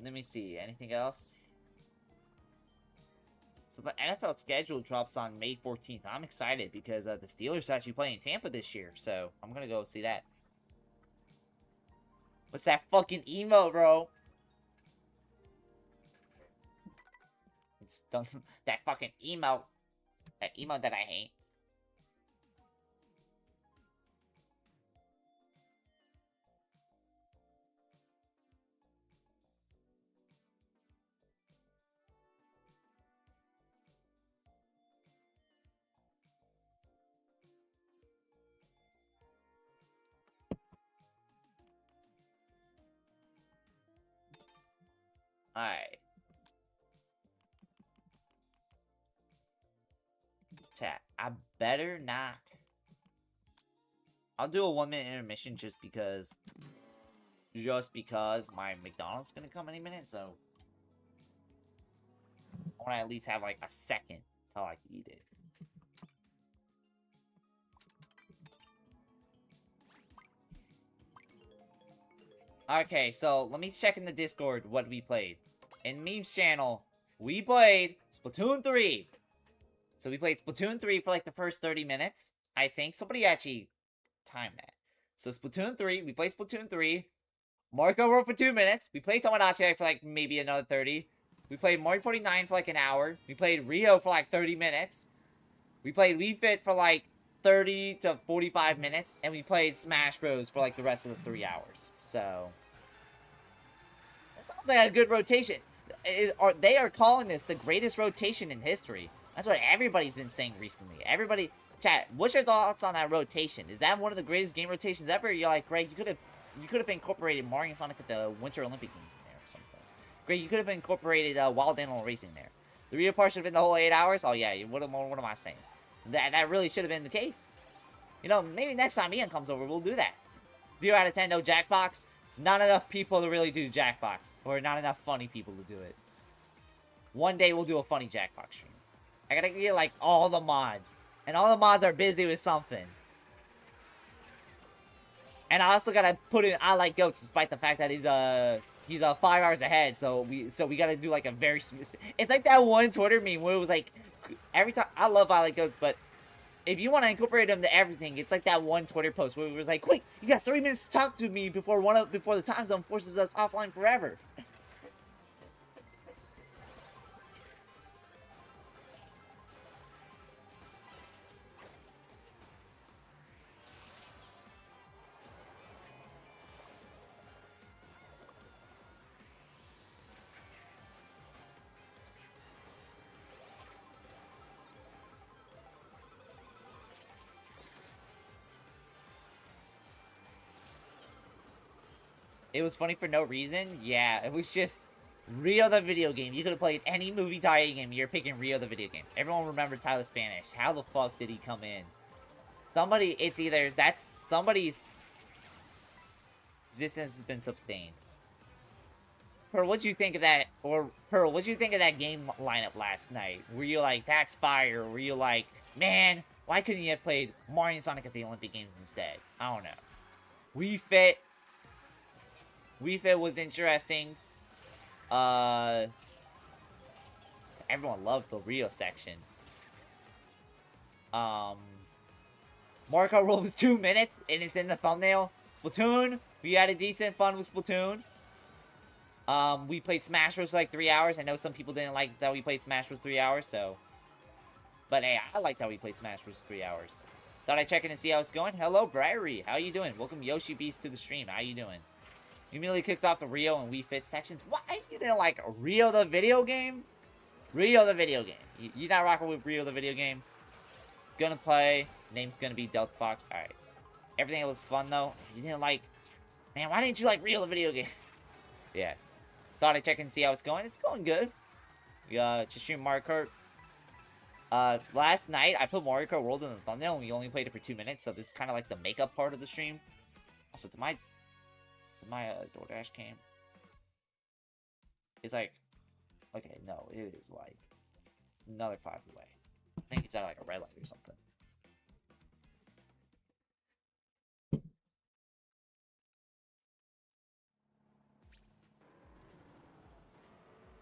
Let me see. Anything else? So the NFL schedule drops on May 14th. I'm excited because the Steelers are actually playing Tampa this year. So I'm going to go see that. What's that fucking emo, bro? that fucking emote. That emote that I hate. Alright. Chat, I better not. I'll do a 1-minute intermission just because my McDonald's gonna come any minute, so I wanna at least have like a second till I can eat it. Okay, so let me check in the Discord what we played. In Meme's channel, we played Splatoon 3. So we played Splatoon 3 for like the first 30 minutes. I think somebody actually timed that. So Splatoon 3, we played Splatoon 3. Mario Kart World for 2 minutes. We played Tomodachi for like maybe another 30. We played Mario Party 9 for like an hour. We played Rio for like 30 minutes. We played Wii Fit for like 30 to 45 minutes. And we played Smash Bros for like the rest of the 3 hours. So that sounds like a good rotation. They are calling this the greatest rotation in history. That's what everybody's been saying recently. Everybody, chat, what's your thoughts on that rotation? Is that one of the greatest game rotations ever? You're like, Greg, you could have incorporated Mario and Sonic at the Winter Olympic Games in there or something. Greg, you could have incorporated Wild Animal Racing there. The Rio part should have been the whole 8 hours. Oh yeah, what am I saying? That really should have been the case. You know, maybe next time Ian comes over, we'll do that. 0 out of 10, no Jackbox. Not enough people to really do Jackbox. Or not enough funny people to do it. One day we'll do a funny Jackbox stream. I gotta get, like, all the mods. And all the mods are busy with something. And I also gotta put in I Like Goats, despite the fact that he's 5 hours ahead. So we gotta do, like, a very... It's like that one Twitter meme where it was, like... Every time... I love I Like Goats, but... If you want to incorporate them to everything, it's like that one Twitter post where it was like, "Quick, you got 3 minutes to talk to me before the time zone forces us offline forever." It was funny for no reason? Yeah, it was just Rio the video game. You could have played any movie tie game. You're picking Rio the video game. Everyone remembered Tyler Spanish. How the fuck did he come in? It's either somebody's existence has been sustained. Pearl, what'd you think of that? Or, Pearl, what'd you think of that game lineup last night? Were you like, that's fire? Or were you like, man, why couldn't you have played Mario and Sonic at the Olympic Games instead? I don't know. Wii Fit was interesting. Everyone loved the Rio section. Mario Kart World was 2 minutes, and it's in the thumbnail. Splatoon, we had a decent fun with Splatoon. We played Smash Bros for like 3 hours. I know some people didn't like that we played Smash Bros 3 hours, so... But hey, I liked how we played Smash Bros 3 hours. Thought I'd check in and see how it's going. Hello, Briary. How you doing? Welcome, Yoshi Beast, to the stream. How you doing? You immediately kicked off the Rio and Wii Fit sections. Why? You didn't like Rio the video game? Rio the video game. You not rocking with Rio the video game? Gonna play. Name's gonna be Delta Fox. Alright. Everything was fun, though. You didn't like... Man, why didn't you like Rio the video game? Yeah. Thought I'd check and see how it's going. It's going good. We, just streamed Mario Kart. Last night, I put Mario Kart World in the thumbnail, and we only played it for 2 minutes, so this is kind of like the makeup part of the stream. Also, my DoorDash came. It's like... Okay, no, it is like... Another 5 away. I think it's at like a red light or something.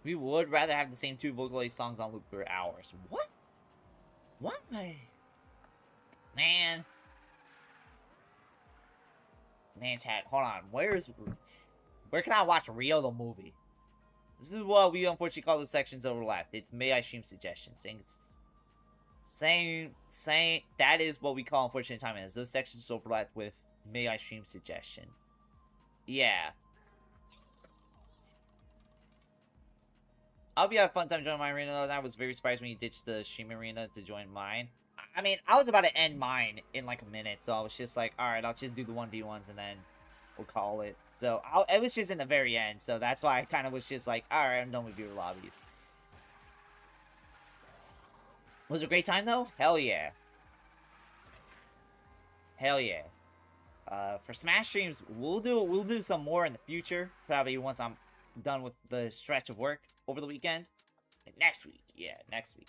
We would rather have the same 2 vocalized songs on loop for hours. What? What? Man. Man, chat, hold on. Where can I watch Rio the movie? This is what we unfortunately call the sections overlapped. It's may I stream suggestions. Saying that is what we call unfortunate timing. Is those sections overlap with may I stream suggestion. Yeah. I'll be having a fun time joining my arena though. I was very surprised when you ditched the stream arena to join mine. I mean, I was about to end mine in like a minute, so I was just like, alright, I'll just do the 1v1s and then we'll call it. So, it was just in the very end, so that's why I kind of was just like, alright, I'm done with viewer lobbies. Was it a great time, though? Hell yeah. Hell yeah. For Smash streams, we'll do some more in the future. Probably once I'm done with the stretch of work over the weekend. And next week. Yeah, next week.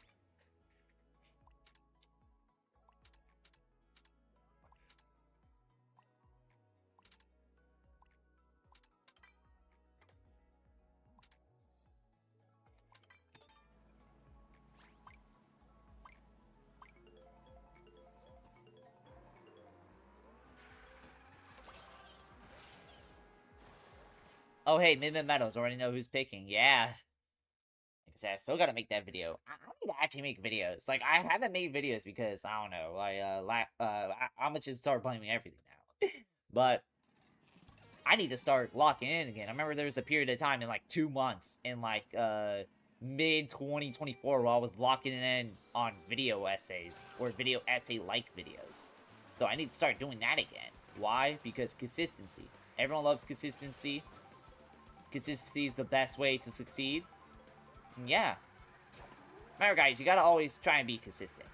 Oh, hey, Mid Meadows. Already know who's picking. Yeah. Like I said, I still gotta make that video. I need to actually make videos. Like, I haven't made videos because, I don't know, I'm gonna just start blaming everything now. But I need to start locking in again. I remember there was a period of time in, like, 2 months in, like, mid-2024 where I was locking in on video essays or video essay-like videos. So I need to start doing that again. Why? Because consistency. Everyone loves consistency. Consistency is the best way to succeed. And yeah. Remember, guys, you gotta always try and be consistent.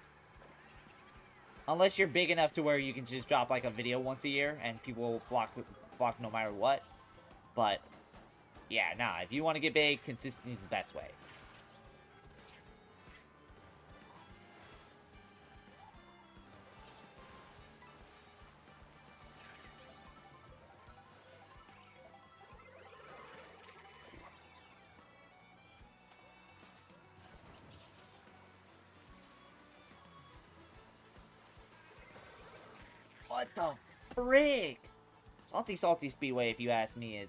Unless you're big enough to where you can just drop, like, a video once a year and people will flock no matter what. But, yeah, nah, if you want to get big, consistency is the best way. What the frick? Salty Speedway, if you ask me,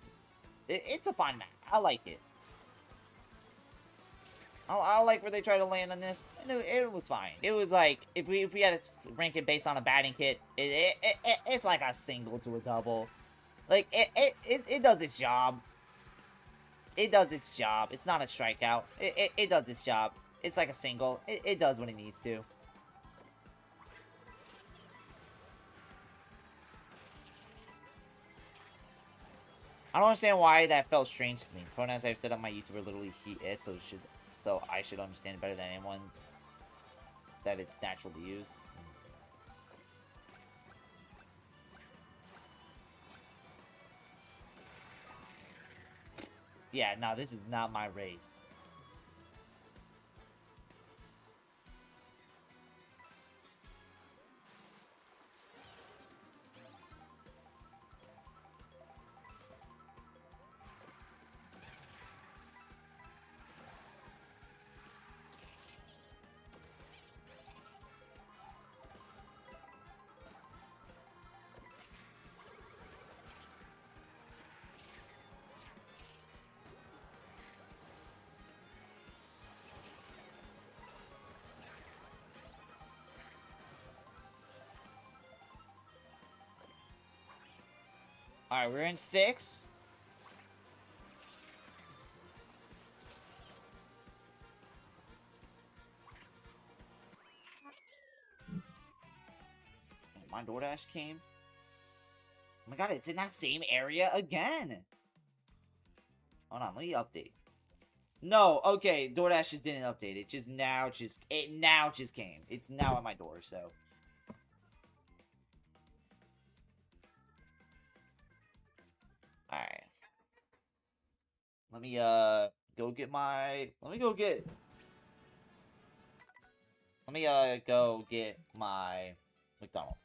it's a fun map. I like it. I like where they try to land on this. It was fine. It was like, if we had to rank it based on a batting kit, it's like a single to a double. Like, it does its job. It does its job. It's not a strikeout. It does its job. It's like a single. It does what it needs to. I don't understand why that felt strange to me. Pronouns I've said on my YouTube are literally he, it, so I should understand better than anyone that it's natural to use. Yeah, no, this is not my race. Alright, we're in 6. My DoorDash came. Oh my god, it's in that same area again! Hold on, let me update. No, okay, DoorDash just didn't update. It now just came. It's now at my door, so. Alright. Let me, go get my... Let me go get my McDonald's.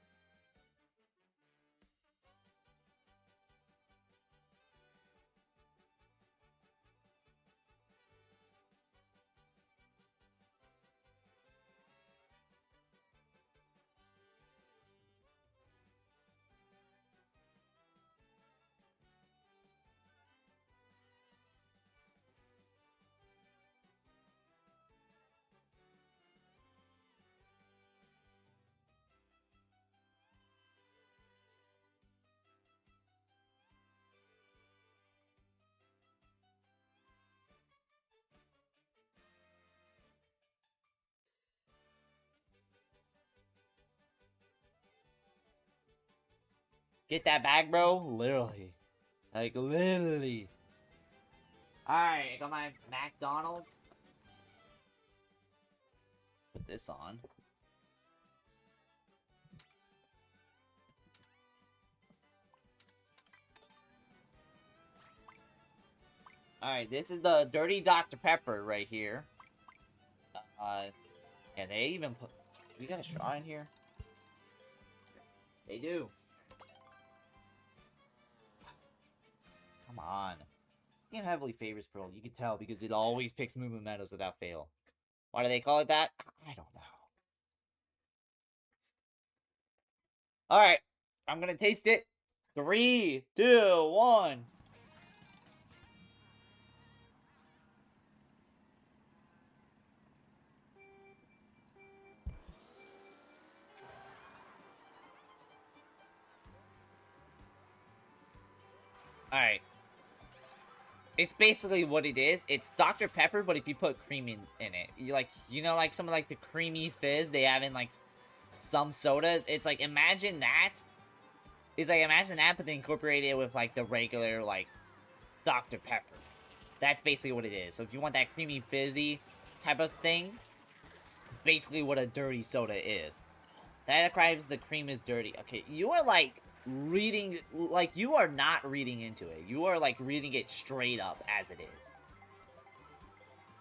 Get that bag, bro. Literally. Like, literally. Alright, I got my McDonald's. Put this on. Alright, this is the Dirty Dr. Pepper right here. Yeah, they even put... We got a straw in here? They do. Come on. This game heavily favors Pearl. You can tell because it always picks movement medals without fail. Why do they call it that? I don't know. Alright. I'm gonna taste it. 3, 2, 1. Alright. It's basically what it is. It's Dr. Pepper, but if you put cream in it. You know, like some of like the creamy fizz they have in like some sodas. It's like, imagine that. It's like, imagine that, but then incorporate it with like the regular, like, Dr. Pepper. That's basically what it is. So if you want that creamy fizzy type of thing, it's basically what a dirty soda is. That describes the cream is dirty. Okay, you are like reading, like you are not reading into it. You are like reading it straight up as it is.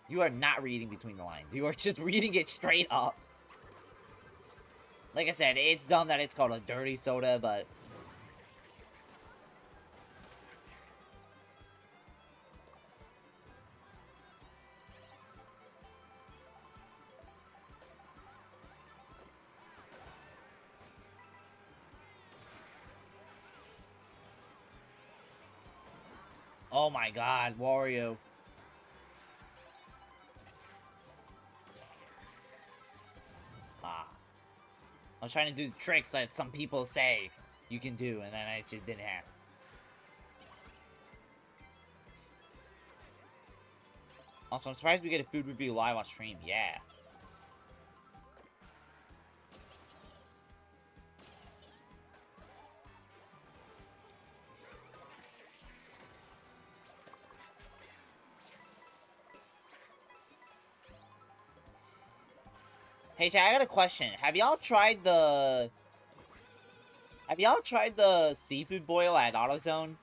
You are not reading between the lines. You are just reading it straight up. Like I said, it's dumb that it's called a dirty soda, but... Oh my god, Wario. Ah. I was trying to do the tricks that some people say you can do, and then it just didn't happen. Also, I'm surprised we get a food review live on stream. Yeah. Hey, Chad, I got a question. Have y'all tried the seafood boil at AutoZone?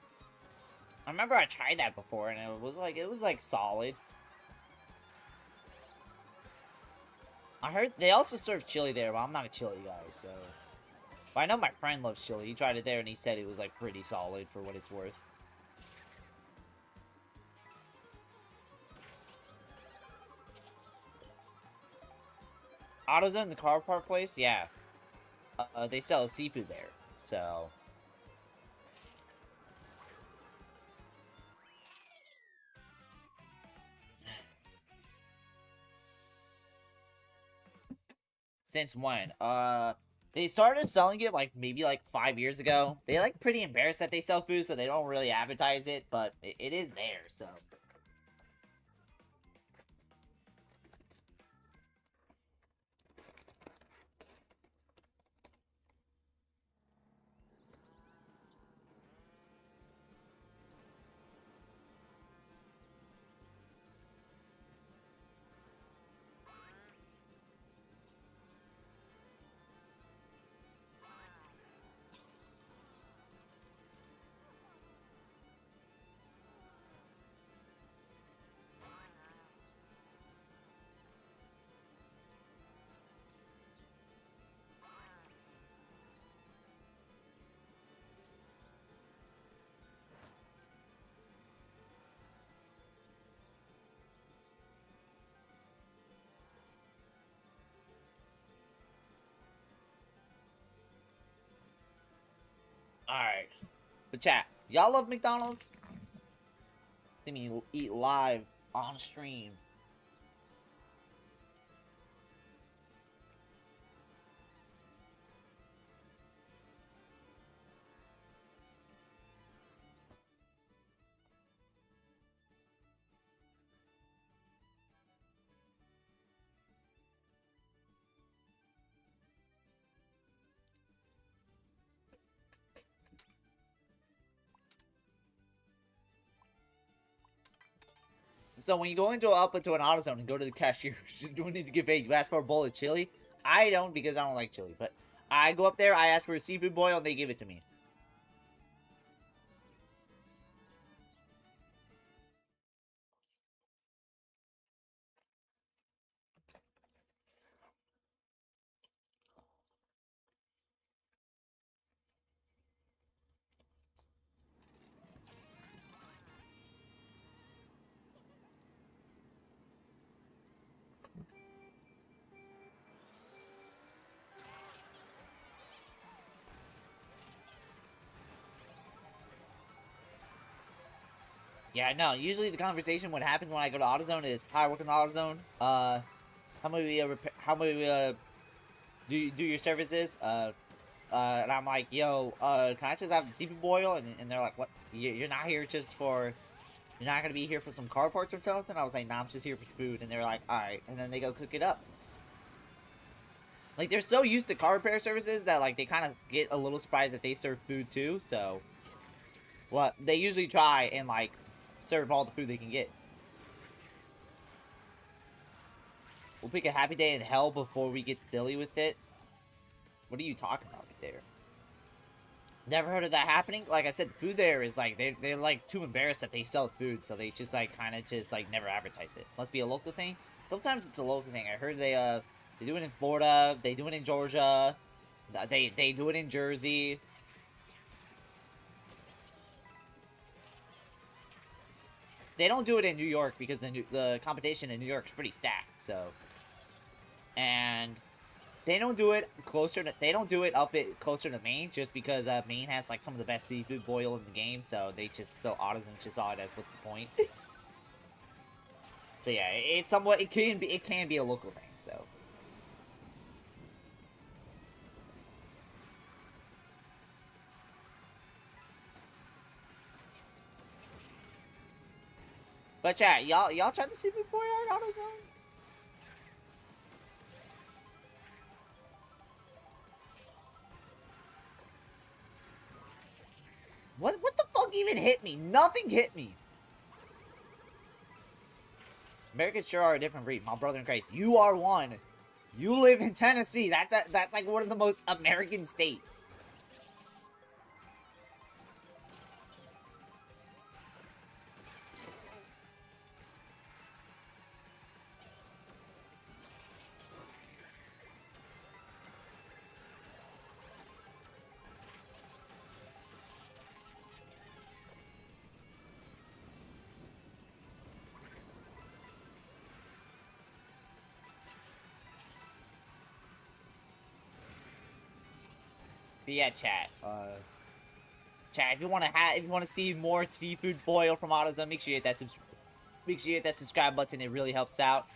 I remember I tried that before, and it was like solid. I heard they also serve chili there, but I'm not a chili guy, so. But I know my friend loves chili. He tried it there, and he said it was like pretty solid for what it's worth. AutoZone, the car park place, yeah. They sell seafood there, so. Since when? They started selling it like maybe like 5 years ago. They like pretty embarrassed that they sell food, so they don't really advertise it, but it is there, so. Alright. But chat, y'all love McDonald's? See me eat live on stream. So when you go up into an AutoZone and go to the cashier, do we need to get paid? You ask for a bowl of chili. I don't because I don't like chili, but I go up there, I ask for a seafood boil, and they give it to me. Yeah, no. Usually the conversation what happens when I go to AutoZone is, "Hi, I work in the AutoZone. How many do your services? And I'm like, yo, can I just have the seafood boil? And they're like, what? You're not here just for, you're not gonna be here for some car parts or something? I was like, nah, I'm just here for the food. And they're like, all right. And then they go cook it up. Like, they're so used to car repair services that, like, they kind of get a little surprised that they serve food too. So, well, they usually try and, like, serve all the food they can get. We'll pick a happy day in hell before we get silly with it. What are you talking about there? Never heard of that happening. Like I said, the food there is like they're like too embarrassed that they sell food, so they just like kind of just like never advertise it. Must be a local thing. Sometimes it's a local thing. I heard they do it in Florida, they do it in Georgia, they do it in Jersey. They don't do it in New York because the competition in New York is pretty stacked. So, and they don't do it closer to. They don't do it closer to Maine just because Maine has like some of the best seafood boil in the game. So they just AutoZone just saw it as what's the point. So yeah, it's somewhat. It can be a local thing. So. But yeah, y'all tried the seafood boil at AutoZone? What the fuck even hit me? Nothing hit me. Americans sure are a different breed. My brother in Christ, you are one. You live in Tennessee. That's like one of the most American states. But yeah, chat. Chat. If you want to see more seafood boil from AutoZone, make sure you hit that subscribe button. It really helps out.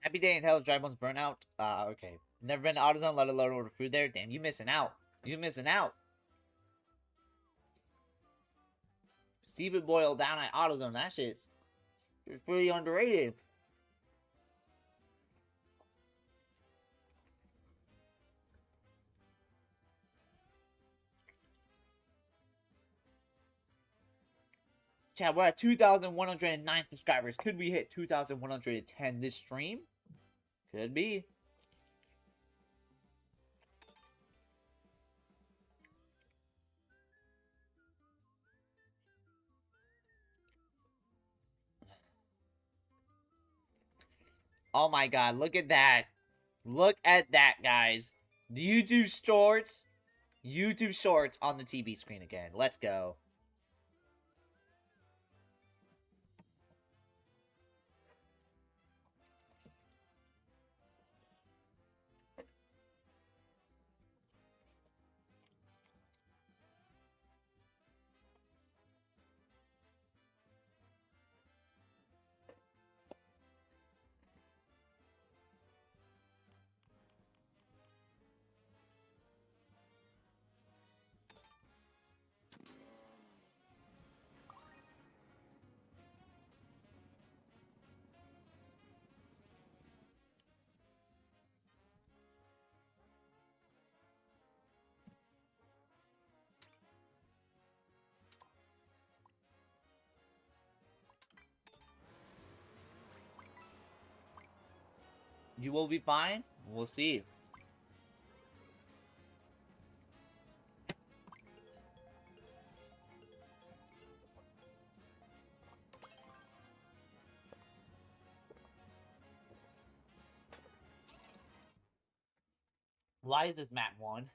Happy day in hell, dry bones burnout. Okay. Never been to AutoZone, let alone order food there. Damn, you missing out. You missing out. Seafood boil down at AutoZone. That shit's pretty underrated. chat. We're at 2,109 subscribers. Could we hit 2,110 this stream? Could be. Oh my god, look at that. Look at that, guys. The YouTube Shorts. YouTube Shorts on the TV screen again. Let's go. You will be fine? We'll see. Why is this map 1?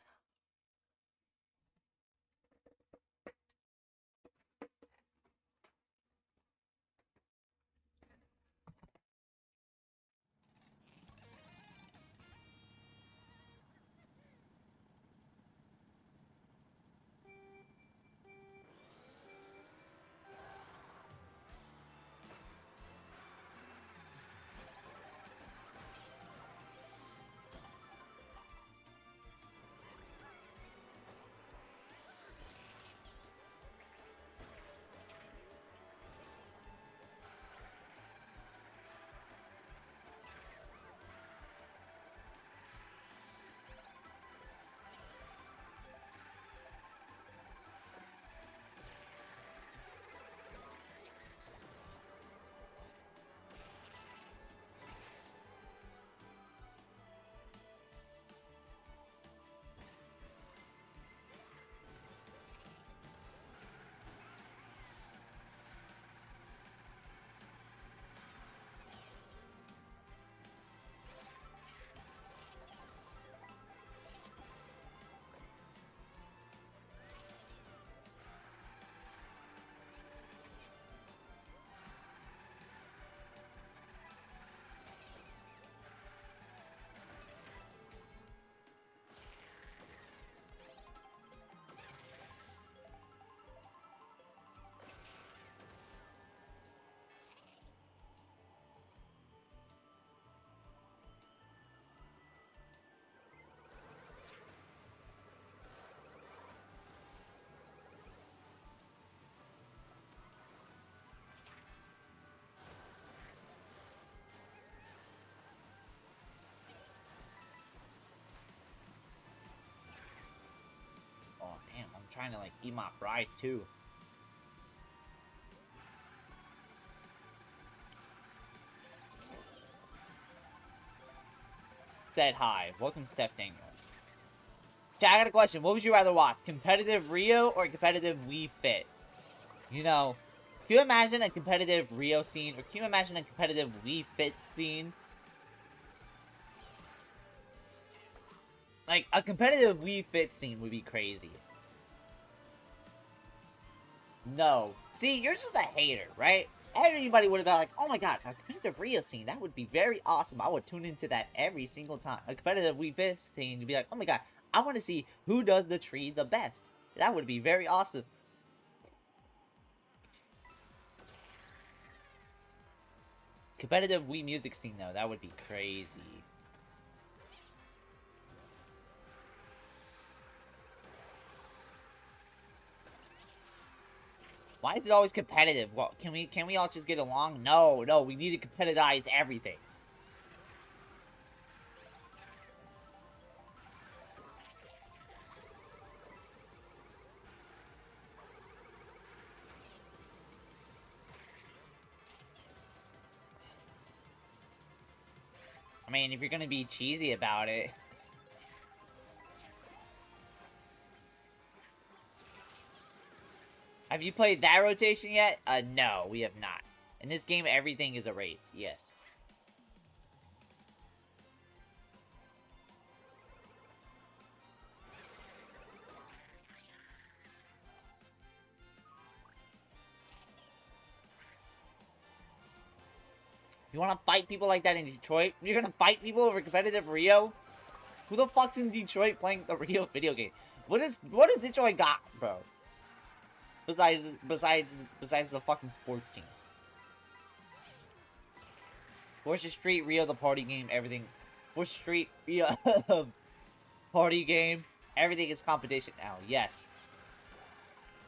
Oh, damn. I'm trying to, like, eat my fries, too. Said hi. Welcome, Steph Daniel. Chat, I got a question. What would you rather watch? Competitive Rio or competitive Wii Fit? You know, can you imagine a competitive Rio scene? Or can you imagine a competitive Wii Fit scene? Like, a competitive Wii Fit scene would be crazy. No. See, you're just a hater, right? Everybody would have been like, oh my god, a competitive Rio scene, that would be very awesome. I would tune into that every single time. A competitive Wii Fit scene, you'd be like, oh my god, I want to see who does the tree the best. That would be very awesome. Competitive Wii music scene, though, that would be crazy. Why is it always competitive? Well, can we all just get along? No, we need to competitize everything. I mean, if you're gonna be cheesy about it. Have you played that rotation yet? No, we have not. In this game, everything is a race. Yes. You want to fight people like that in Detroit? You're gonna fight people over competitive Rio? Who the fuck's in Detroit playing the Rio video game? What does Detroit got, bro? Besides the fucking sports teams. Where's the Street Rio, the party game, everything. Where's Street Rio, party game, everything is competition now. Yes.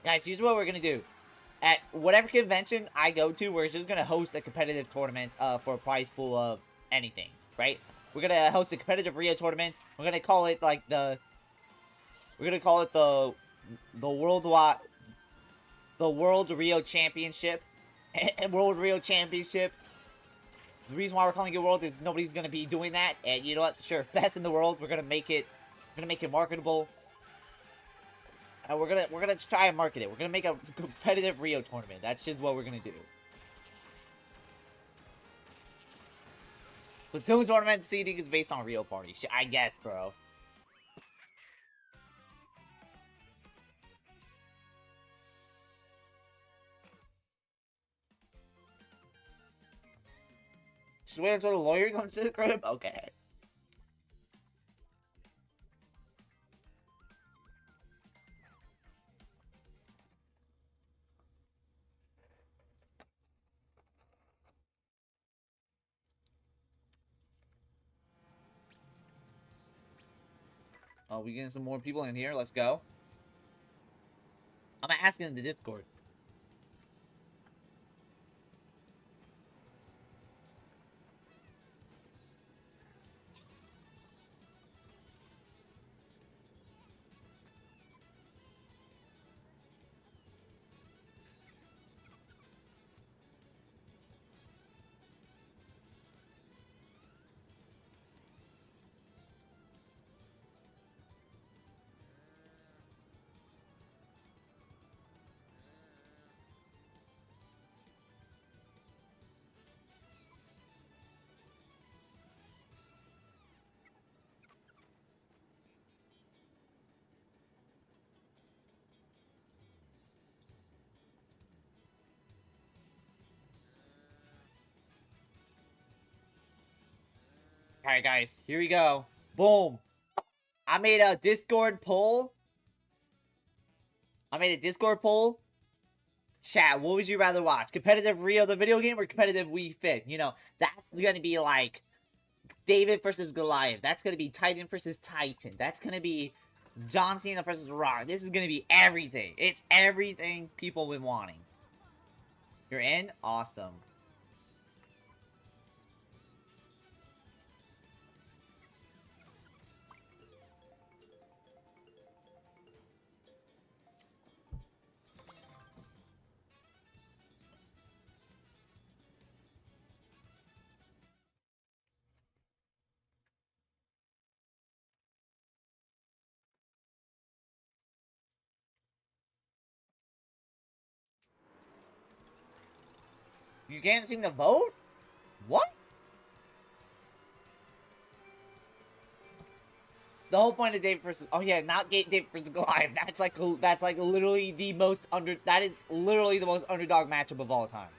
Guys, here's what we're gonna do. At whatever convention I go to, we're just gonna host a competitive tournament for a prize pool of anything, right? We're gonna host a competitive Rio tournament. We're gonna call it like the World Rio Championship. World Rio Championship. The reason why we're calling it World is nobody's gonna be doing that, and you know what? Sure, best in the world. We're gonna make it marketable. We're gonna try and market it. We're gonna make a competitive Rio tournament. That's just what we're gonna do. Platoon tournament seeding is based on Rio Party. I guess, bro. Just wait until the lawyer comes to the crib? Okay. Oh, we getting some more people in here? Let's go. I'm asking in the Discord. Alright, guys. Here we go. Boom. I made a Discord poll. Chat, what would you rather watch? Competitive Rio, the video game, or competitive Wii Fit? You know, that's gonna be like David versus Goliath. That's gonna be Titan versus Titan. That's gonna be John Cena versus Rock. This is gonna be everything. It's everything people have been wanting. You're in? Awesome. You can't seem to vote? What? The whole point of David versus... Oh yeah, not David versus Goliath. That's like literally the most That is literally the most underdog matchup of all time.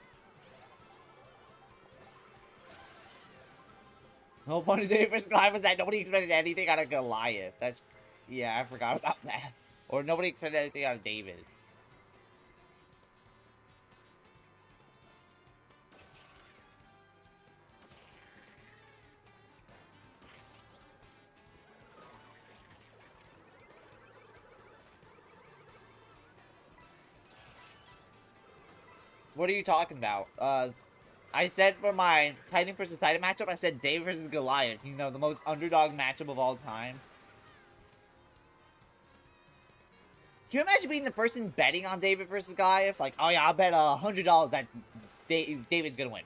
The whole point of David versus Goliath was that nobody expected anything out of Goliath. That's... Yeah, I forgot about that. Or nobody expected anything out of David. What are you talking about? I said for my Titan versus Titan matchup, I said David versus Goliath. You know, the most underdog matchup of all time. Can you imagine being the person betting on David versus Goliath? Like, oh yeah, I'll bet $100 that David's gonna win.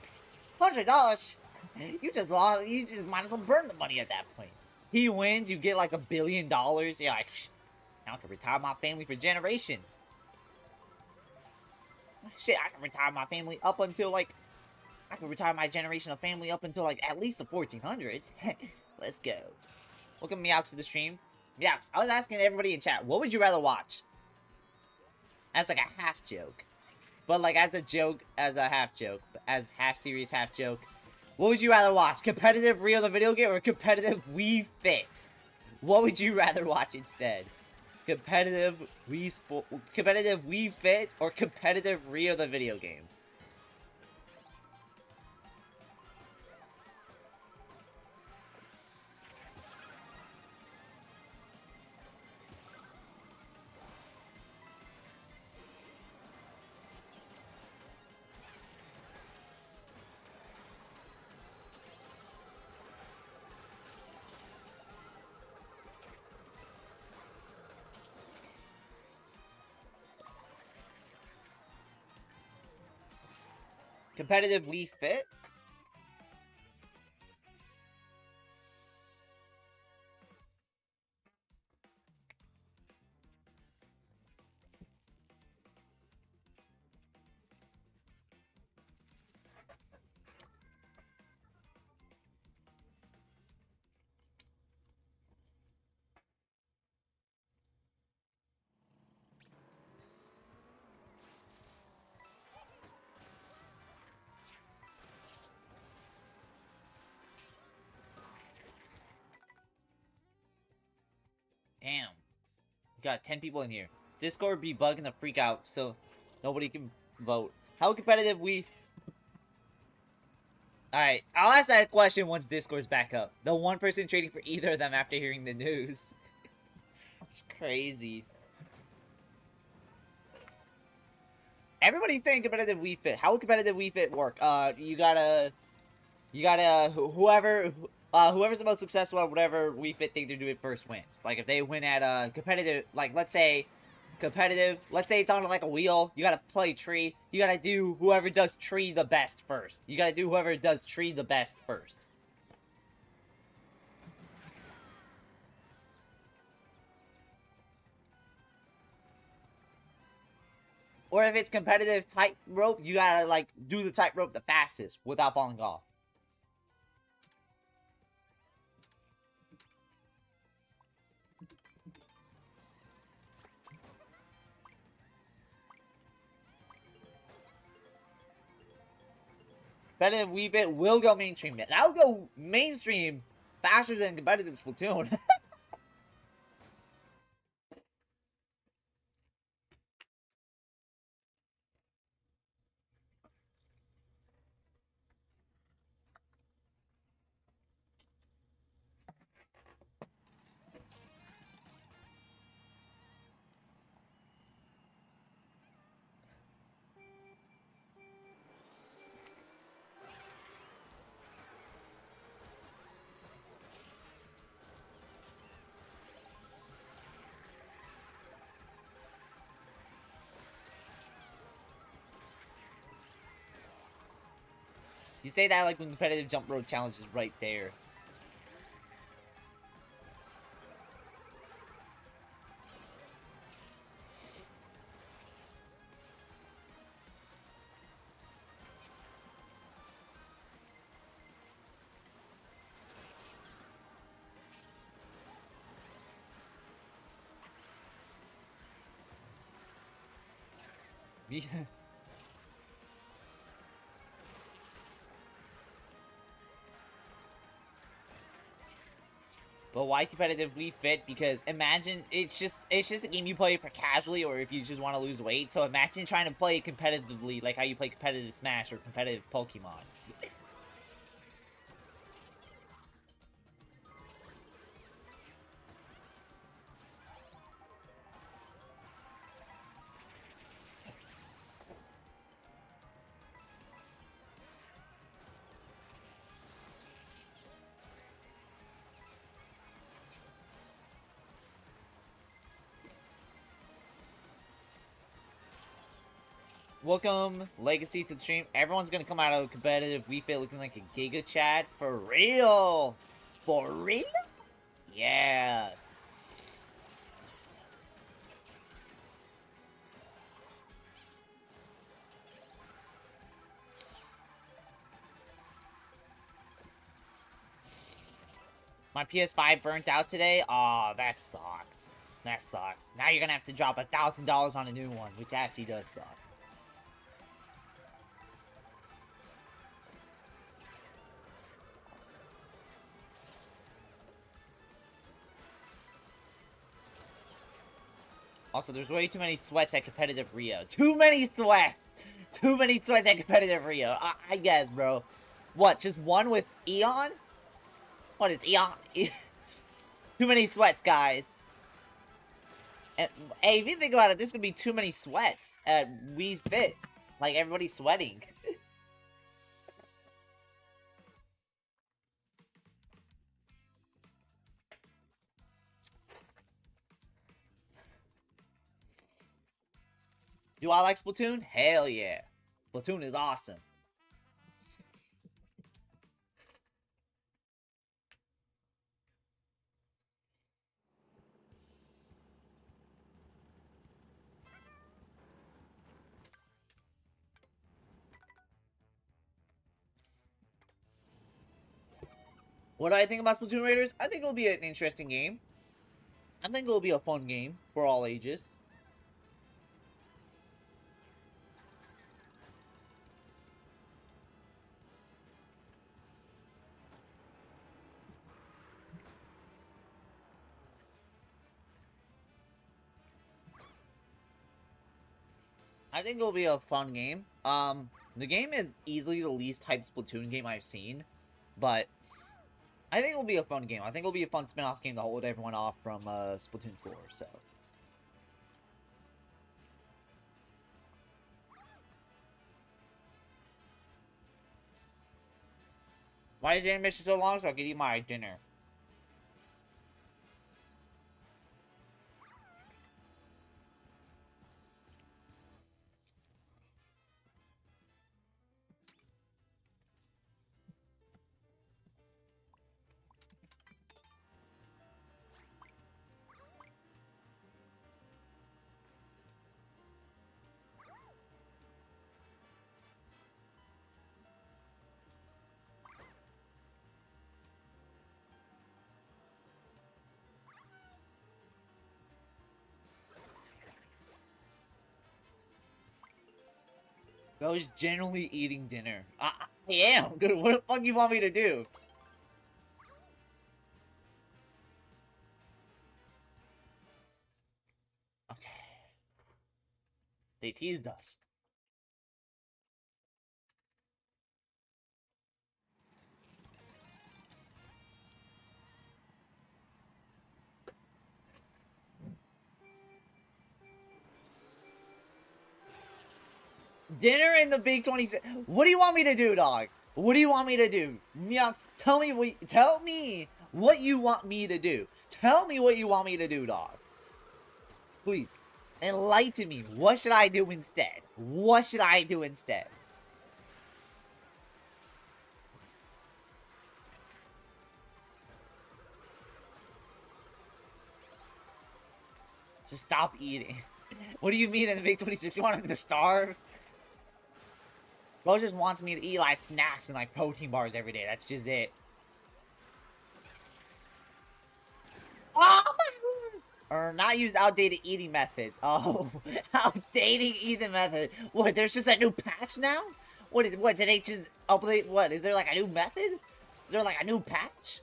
$100? You just lost. You just might as well burn the money at that point. He wins, you get like $1 billion. You're like, now I can retire my family for generations. Shit, I can retire my family up until like, I can retire my generation of family up until like at least the 1400s. Let's go. Welcome Meowx to the stream. Meowx, I was asking everybody in chat, what would you rather watch? As like a half joke. But like as a joke, as a half joke. As half serious, half joke. What would you rather watch? Competitive Rio the video game or competitive Wii Fit? What would you rather watch instead? Competitive Wii Fit or competitive Rio the video game? Competitive Wii Fit? Damn. We got 10 people in here. Discord be bugging the freak out, so nobody can vote. How competitive we... Alright, I'll ask that question once Discord's back up. The one person trading for either of them after hearing the news. It's crazy. Everybody's saying competitive Wii Fit. How would competitive Wii Fit work? Whoever's the most successful at whatever Wii Fit thing they're doing first wins. Like, if they win at a competitive, like, let's say it's on, like, a wheel, you gotta play tree, you gotta do whoever does tree the best first. You gotta do whoever does tree the best first. Or if it's competitive tightrope, you gotta, like, do the tightrope the fastest without falling off. Competitive Wii Fit will go mainstream. That'll go mainstream faster than competitive Splatoon. You say that like when competitive jump rope challenge is right there. But why competitive Wii Fit? Because imagine it's just a game you play for casually or if you just want to lose weight. So imagine trying to play it competitively like how you play competitive Smash or competitive Pokemon. Welcome, Legacy, to the stream. Everyone's gonna come out of competitive Wii Fit looking like a Giga Chad. For real? For real? Yeah. My PS5 burnt out today. Aw, that sucks. That sucks. Now you're gonna have to drop $1,000 on a new one, which actually does suck. Also, there's way too many sweats at competitive Rio. Too many sweats! Too many sweats at competitive Rio. I guess, bro. What, just one with Eon? What is Eon? Too many sweats, guys. And, hey, if you think about it, there's gonna be too many sweats at Wii's Fit. Like, everybody's sweating. Do I like Splatoon? Hell yeah. Splatoon is awesome. What do I think about Splatoon Raiders? I think it'll be an interesting game. I think it'll be a fun game for all ages. I think it'll be a fun game. The game is easily the least hyped Splatoon game I've seen, but I think it'll be a fun game. I think it'll be a fun spin-off game to hold everyone off from Splatoon 4, so. Why is the animation so long? So I can eat my dinner. I was generally eating dinner. I am. Dude, what the fuck you want me to do? Okay. They teased us. Dinner in the Big 26. What do you want me to do, dog? What do you want me to do? Meows, tell me what you want me to do. Tell me what you want me to do, dog. Please. Enlighten me. What should I do instead? What should I do instead? Just stop eating. What do you mean in the Big 26? You want him to starve? Bro just wants me to eat like snacks and like protein bars every day. That's just it. Oh my god! Or not use outdated eating methods. Oh, outdated eating method. What? There's just a new patch now? What? Did they just update? What? Is there like a new method? Is there like a new patch?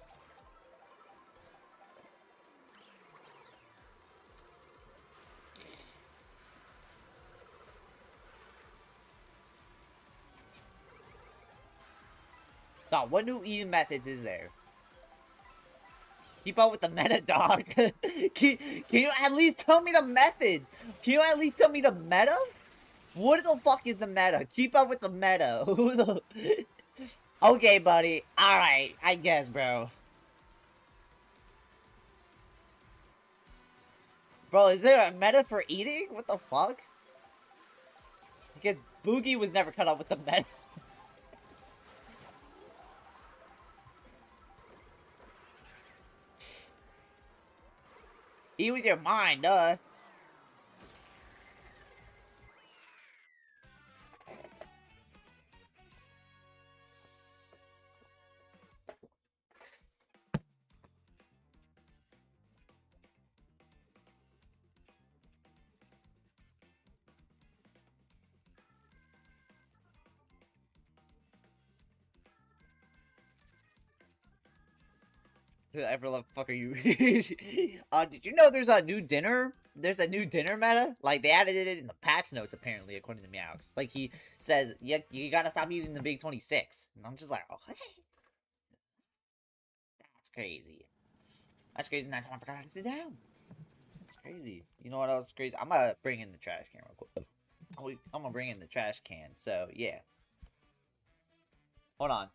Dog, what new eating methods is there? Keep up with the meta, dog. Can you at least tell me the methods? Can you at least tell me the meta? What the fuck is the meta? Keep up with the meta. Who the... Okay, buddy. Alright, I guess, bro. Bro, is there a meta for eating? What the fuck? Because Boogie was never cut up with the meta. Eat with your mind, duh. Whoever the fuck are you? Did you know there's a new dinner? There's a new dinner meta. Like they added it in the patch notes, apparently, according to Meows. Like he says, you gotta stop eating the big 26. And I'm just like, oh, what? That's crazy. That's crazy. And that time I forgot how to sit down. It's crazy. You know what else is crazy? I'm gonna bring in the trash can real quick. Oh, I'm gonna bring in the trash can. So yeah. Hold on.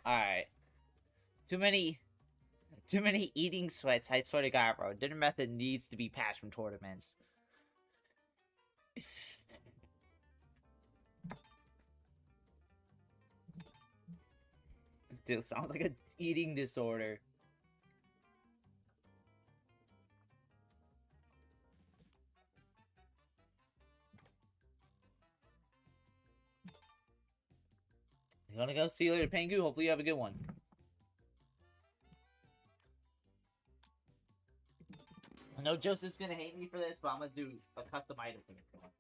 Alright. Too many eating sweats, I swear to god, bro. Dinner method needs to be patched from tournaments. still sounds like an eating disorder. I'm gonna go see you later, Pengu. Hopefully you have a good one. I know Joseph's gonna hate me for this, but I'm gonna do a custom item for this one.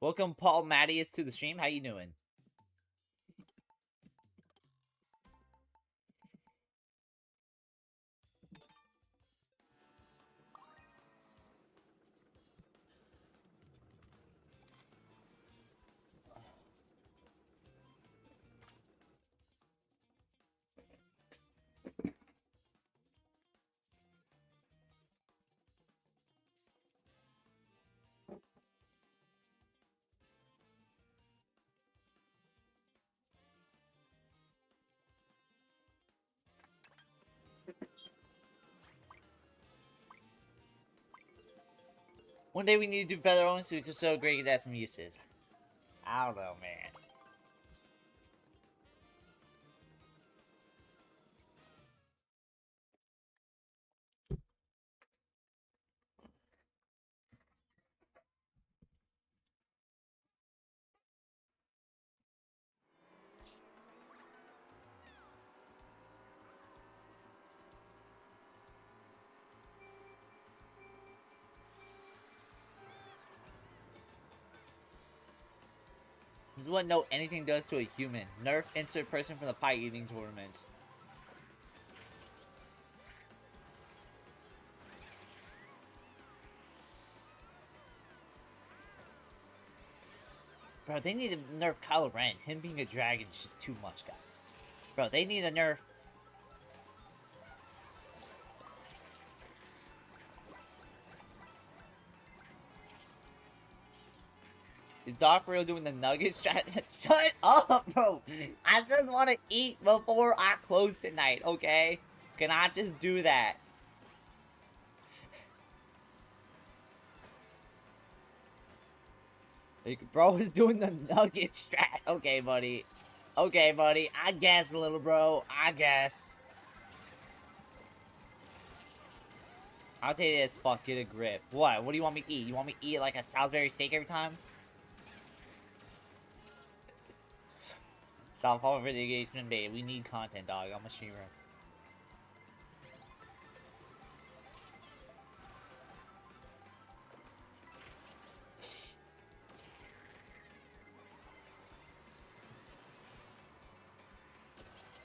Welcome, Paul Mattias, to the stream. How you doing? One day we need to do feather only so we can show Greg that some uses. I don't know, man. You wouldn't know anything does to a human. Nerf insert person from the pie eating tournament. Bro, they need to nerf Kylo Ren. Him being a dragon is just too much, guys. Bro, they need to nerf... Is Doc Real doing the nugget strat? Shut up, bro! I just want to eat before I close tonight, okay? Can I just do that? Like, bro is doing the nugget strat. Okay, buddy. Okay, buddy. I guess, little bro. I guess. I'll tell you this, fuck, get a grip. What? What do you want me to eat? You want me to eat like a Salisbury steak every time? Stop falling for the engagement bait. We need content, dog. I'm a streamer.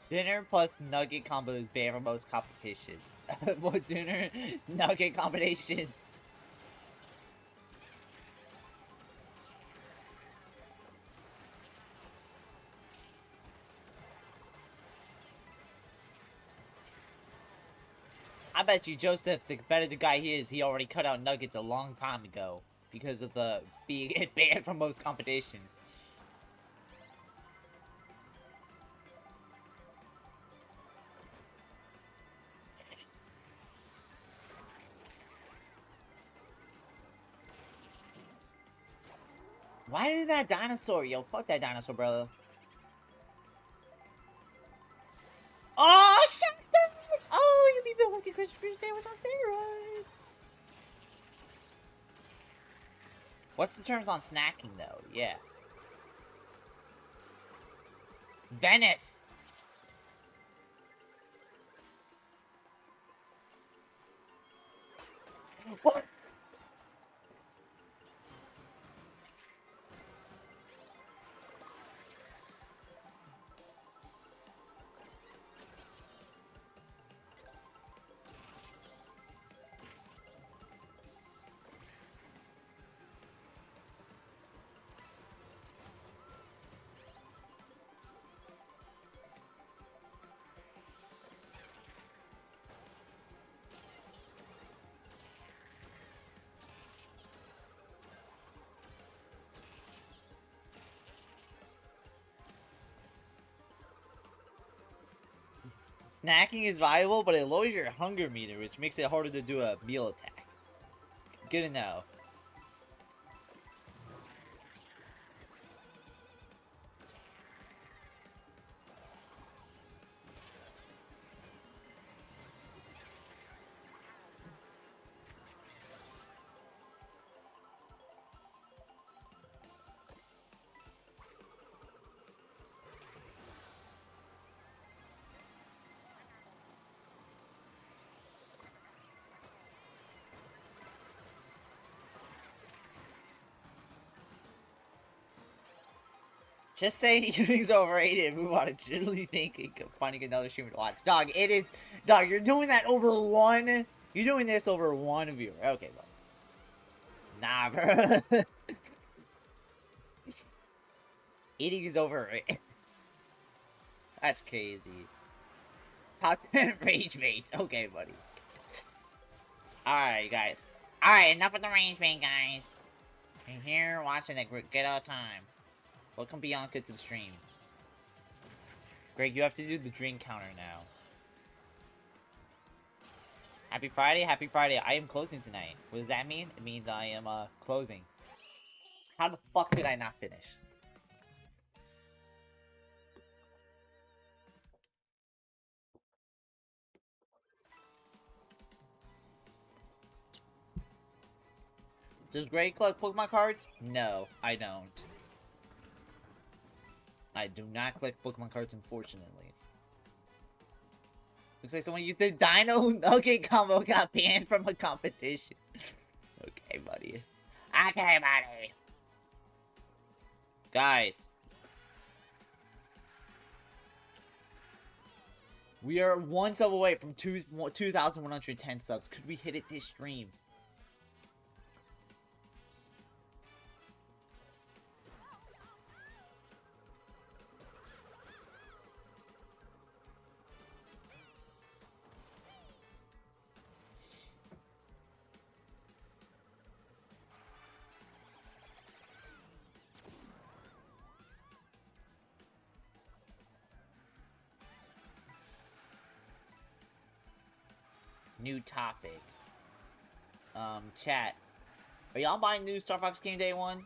Dinner plus nugget combo is banned for most competitions. What dinner? Nugget combination. I bet you Joseph, the competitive guy he is, he already cut out nuggets a long time ago because of the being banned from most competitions. Why did that dinosaur? Yo, fuck that dinosaur, brother. Oh, shit! Oh, you be built like a Krispy Kreme sandwich on steroids. What's the terms on snacking, though? Yeah. Venice! What? Snacking is viable, but it lowers your hunger meter, which makes it harder to do a meal attack. Good to know. Just say YouTube's overrated and move on to generally thinking of finding another streamer to watch. Dog, it is... Dog, you're doing that over one... You're doing this over one viewer. Okay, bro. Nah, bro. Eating is overrated. That's crazy. Top 10 rage mates. Okay, buddy. Alright, guys. Alright, enough with the rage mate, guys. I'm here watching the good old time. Welcome Bianca to the stream. Greg, you have to do the drink counter now. Happy Friday, happy Friday. I am closing tonight. What does that mean? It means I am, closing. How the fuck did I not finish? Does Greg collect Pokemon cards? No, I don't. I do not collect Pokemon cards, unfortunately. Looks like someone used the Dino Nugget combo got banned from a competition. Okay, buddy. Okay, buddy. Guys. We are one sub away from 2,110 subs. Could we hit it this stream? New topic. Chat. Are y'all buying new Star Fox game day one?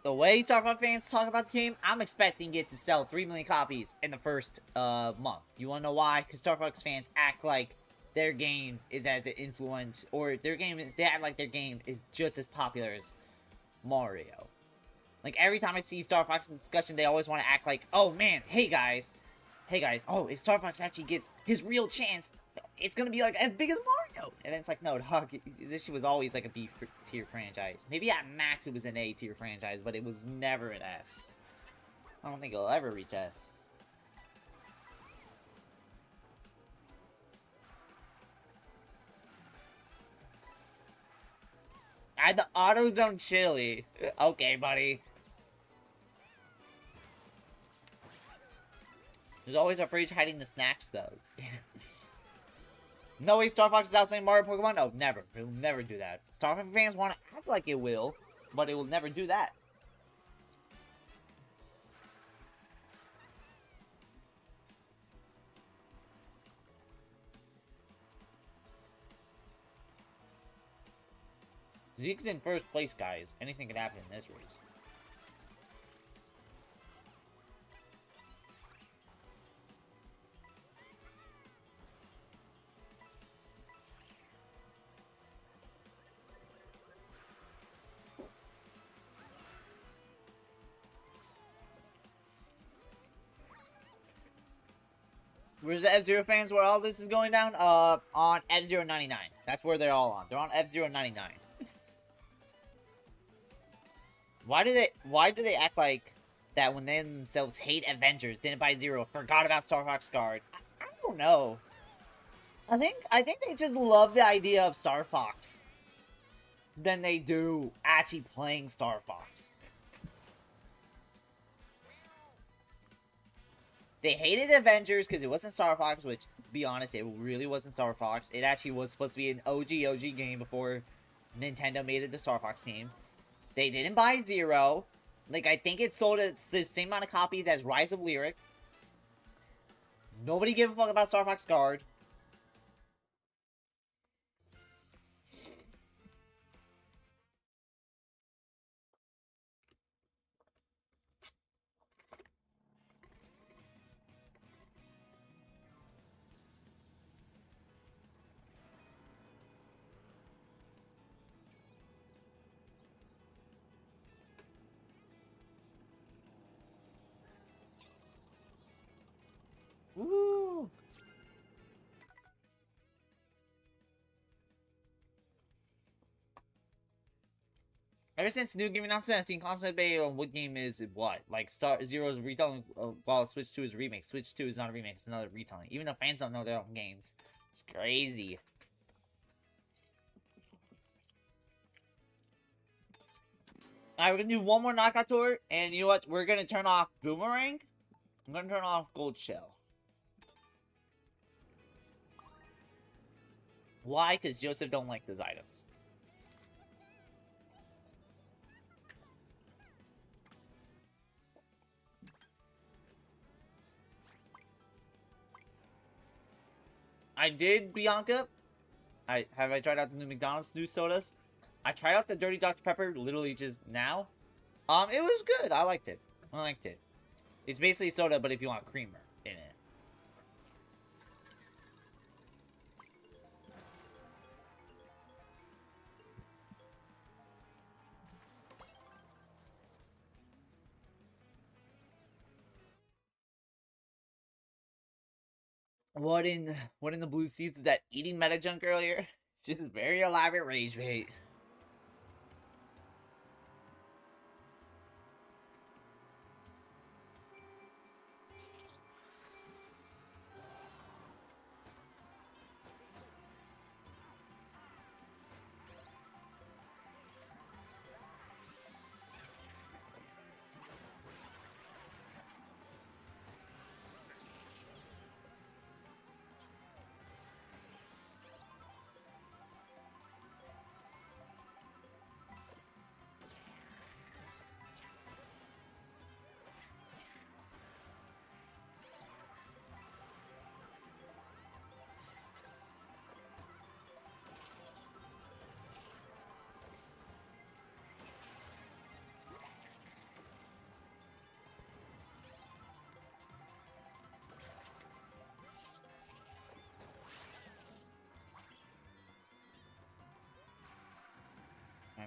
The way Star Fox fans talk about the game, I'm expecting it to sell 3 million copies in the first month. You wanna know why? Because Star Fox fans act like their game is as influential, or they act like their game is just as popular as Mario. Like every time I see Star Fox in discussion, they always want to act like, oh man, hey guys, oh, if Star Fox actually gets his real chance, it's gonna be like as big as Mario. And it's like, no, dog, this shit was always like a B tier franchise. Maybe at max it was an A tier franchise, but it was never an S. I don't think it'll ever reach S. I had the AutoZone chili. Okay, buddy. There's always a fridge hiding the snacks, though. No way Star Fox is outside Mario Pokemon? No, never. It will never do that. Star Fox fans want to act like it will, but it will never do that. Zeke's in first place, guys. Anything can happen in this race. Where's the F-Zero fans where all this is going down? On F-Zero 99. That's where they're all on. They're on F-Zero 99. Why do they act like that when they themselves hate Avengers, didn't buy Zero, forgot about Star Fox Guard? I don't know. I think they just love the idea of Star Fox than they do actually playing Star Fox. They hated Avengers because it wasn't Star Fox, which, to be honest, it really wasn't Star Fox. It actually was supposed to be an OG game before Nintendo made it the Star Fox game. They didn't buy Zero. Like, I think it sold the same amount of copies as Rise of Lyric. Nobody gave a fuck about Star Fox Guard. Woo! Ever since new game announcement, I've seen constant debate on what game is what. Like, Star Zero's retelling, while Switch 2 is a remake. Switch 2 is not a remake, it's another retelling. Even the fans don't know their own games. It's crazy. Alright, we're gonna do one more knockout tour, and you know what? We're gonna turn off Boomerang. I'm gonna turn off Gold Shell. Why? Because Joseph don't like those items. I did, Bianca. I tried out the new McDonald's new sodas. I tried out the Dirty Dr. Pepper literally just now. It was good. I liked it. It's basically soda, but if you want creamer in it. What in the blue seeds is that eating meta junk earlier? Just very elaborate rage bait.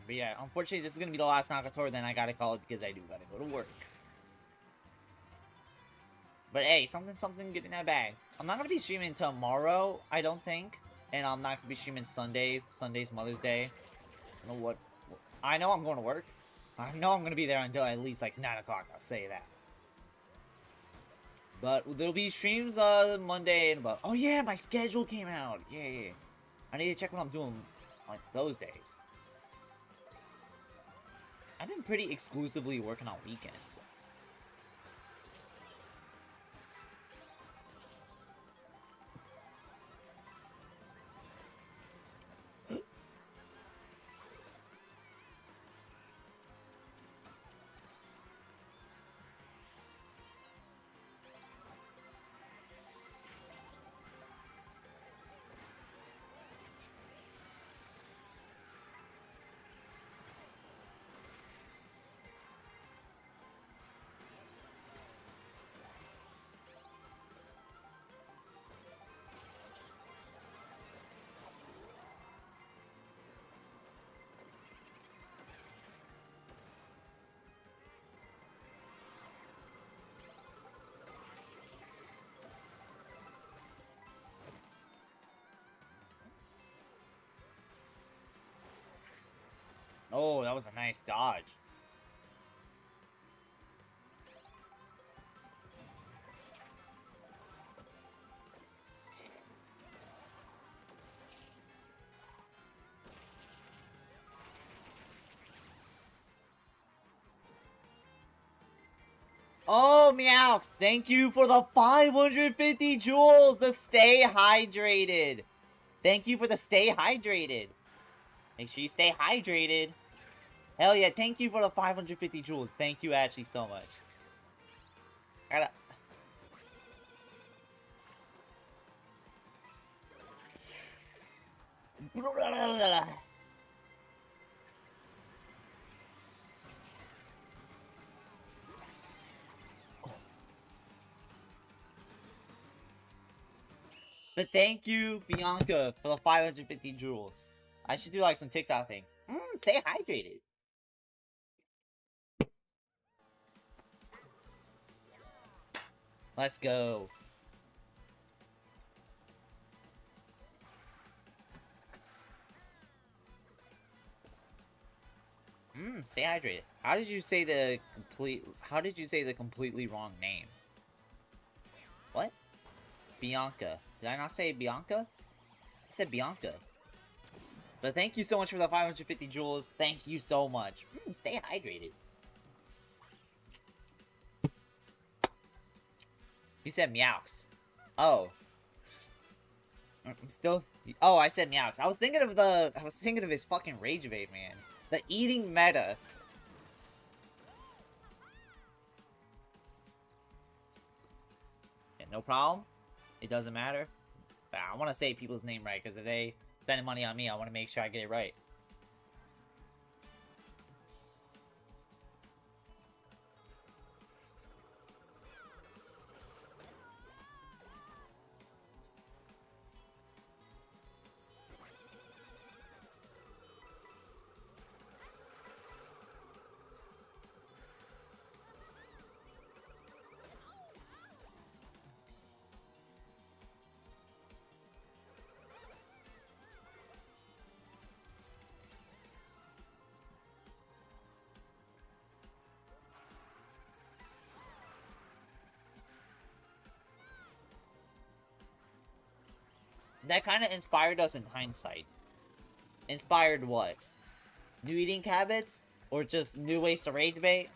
But yeah, unfortunately, this is gonna be the last Nakator. Then I gotta call it because I do gotta go to work. But hey, something, get in that bag. I'm not gonna be streaming tomorrow, I don't think, and I'm not gonna be streaming Sunday. Sunday's Mother's Day. I don't know what. I know I'm going to work. I know I'm gonna be there until at least like 9 o'clock. I'll say that. But there'll be streams Monday and about. Oh yeah, my schedule came out. Yeah. I need to check what I'm doing like those days. I've been pretty exclusively working on weekends. Oh, that was a nice dodge. Oh, Meowx, thank you for the 550 jewels, the stay hydrated. Thank you for the stay hydrated. Make sure you stay hydrated. Hell yeah, thank you for the 550 jewels. Thank you actually so much. But thank you, Bianca, for the 550 jewels. I should do like some TikTok thing. Stay hydrated. Let's go. Stay hydrated. How did you say the completely wrong name? What? Bianca. Did I not say Bianca? I said Bianca. But thank you so much for the 550 jewels. Thank you so much. Stay hydrated. You said Meowx. Oh. I'm still... Oh, I said Meowx. I was thinking of his fucking Rage Bait, man. The eating meta. Yeah, no problem. It doesn't matter. But I want to say people's name right, because if they spend money on me, I want to make sure I get it right. That kind of inspired us in hindsight. Inspired what? New eating habits? Or just new ways to rage bait?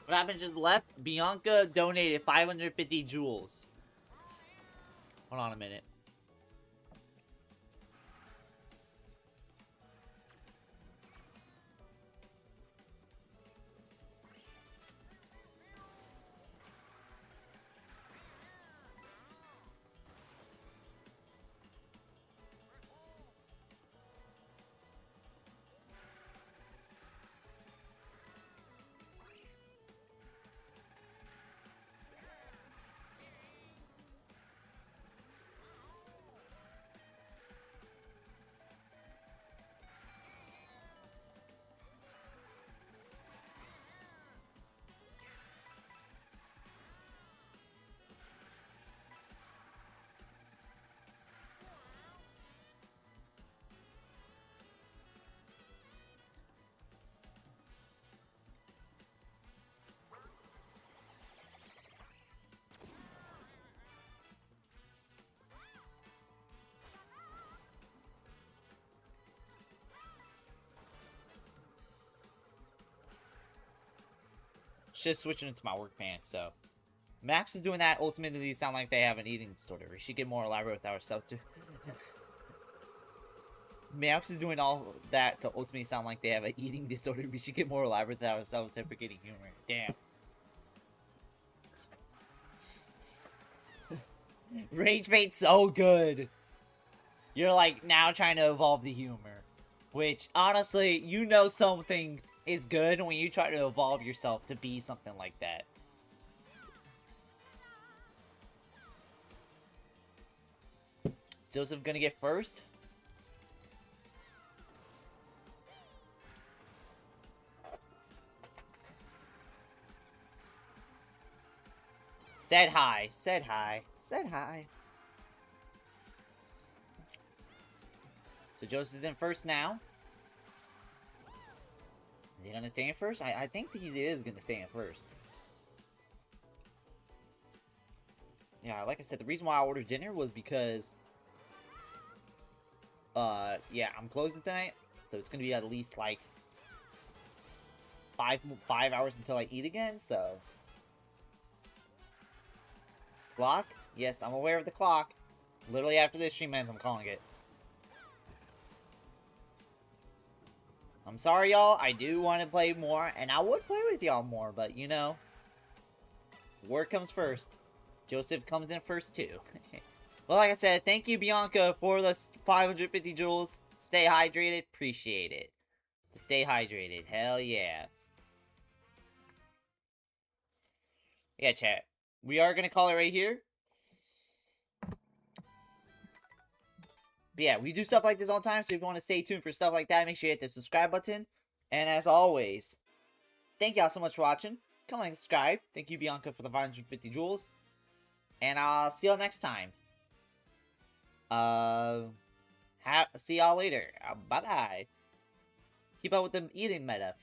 What happened just left? Bianca donated 550 jewels. Hold on a minute. Just switching into my work pants, so. Max is doing that. Ultimately, they sound like they have an eating disorder. We should get more elaborate with ourselves, too. Max is doing all that to ultimately sound like they have an eating disorder. We should get more elaborate with our self-deprecating humor. Damn. Rage bait's so good. You're like now trying to evolve the humor. Which, honestly, you know something is good when you try to evolve yourself to be something like that. Is Joseph gonna get first? Said hi. Said hi. Said hi. So Joseph's in first now. Is he gonna stay in first? I think he is gonna stay in first. Yeah, like I said, the reason why I ordered dinner was because yeah, I'm closing tonight, so it's gonna be at least like five hours until I eat again, so. Clock? Yes, I'm aware of the clock. Literally after this stream ends, I'm calling it. I'm sorry, y'all. I do want to play more, and I would play with y'all more, but, you know, work comes first. Joseph comes in first, too. Well, like I said, thank you, Bianca, for the 550 jewels. Stay hydrated. Appreciate it. Stay hydrated. Hell yeah. Yeah, chat. We are going to call it right here. But yeah, we do stuff like this all the time, so if you want to stay tuned for stuff like that, make sure you hit the subscribe button. And as always, thank y'all so much for watching. Come like and subscribe. Thank you, Bianca, for the 550 jewels. And I'll see y'all next time. See y'all later. Bye-bye. Keep up with the eating meta.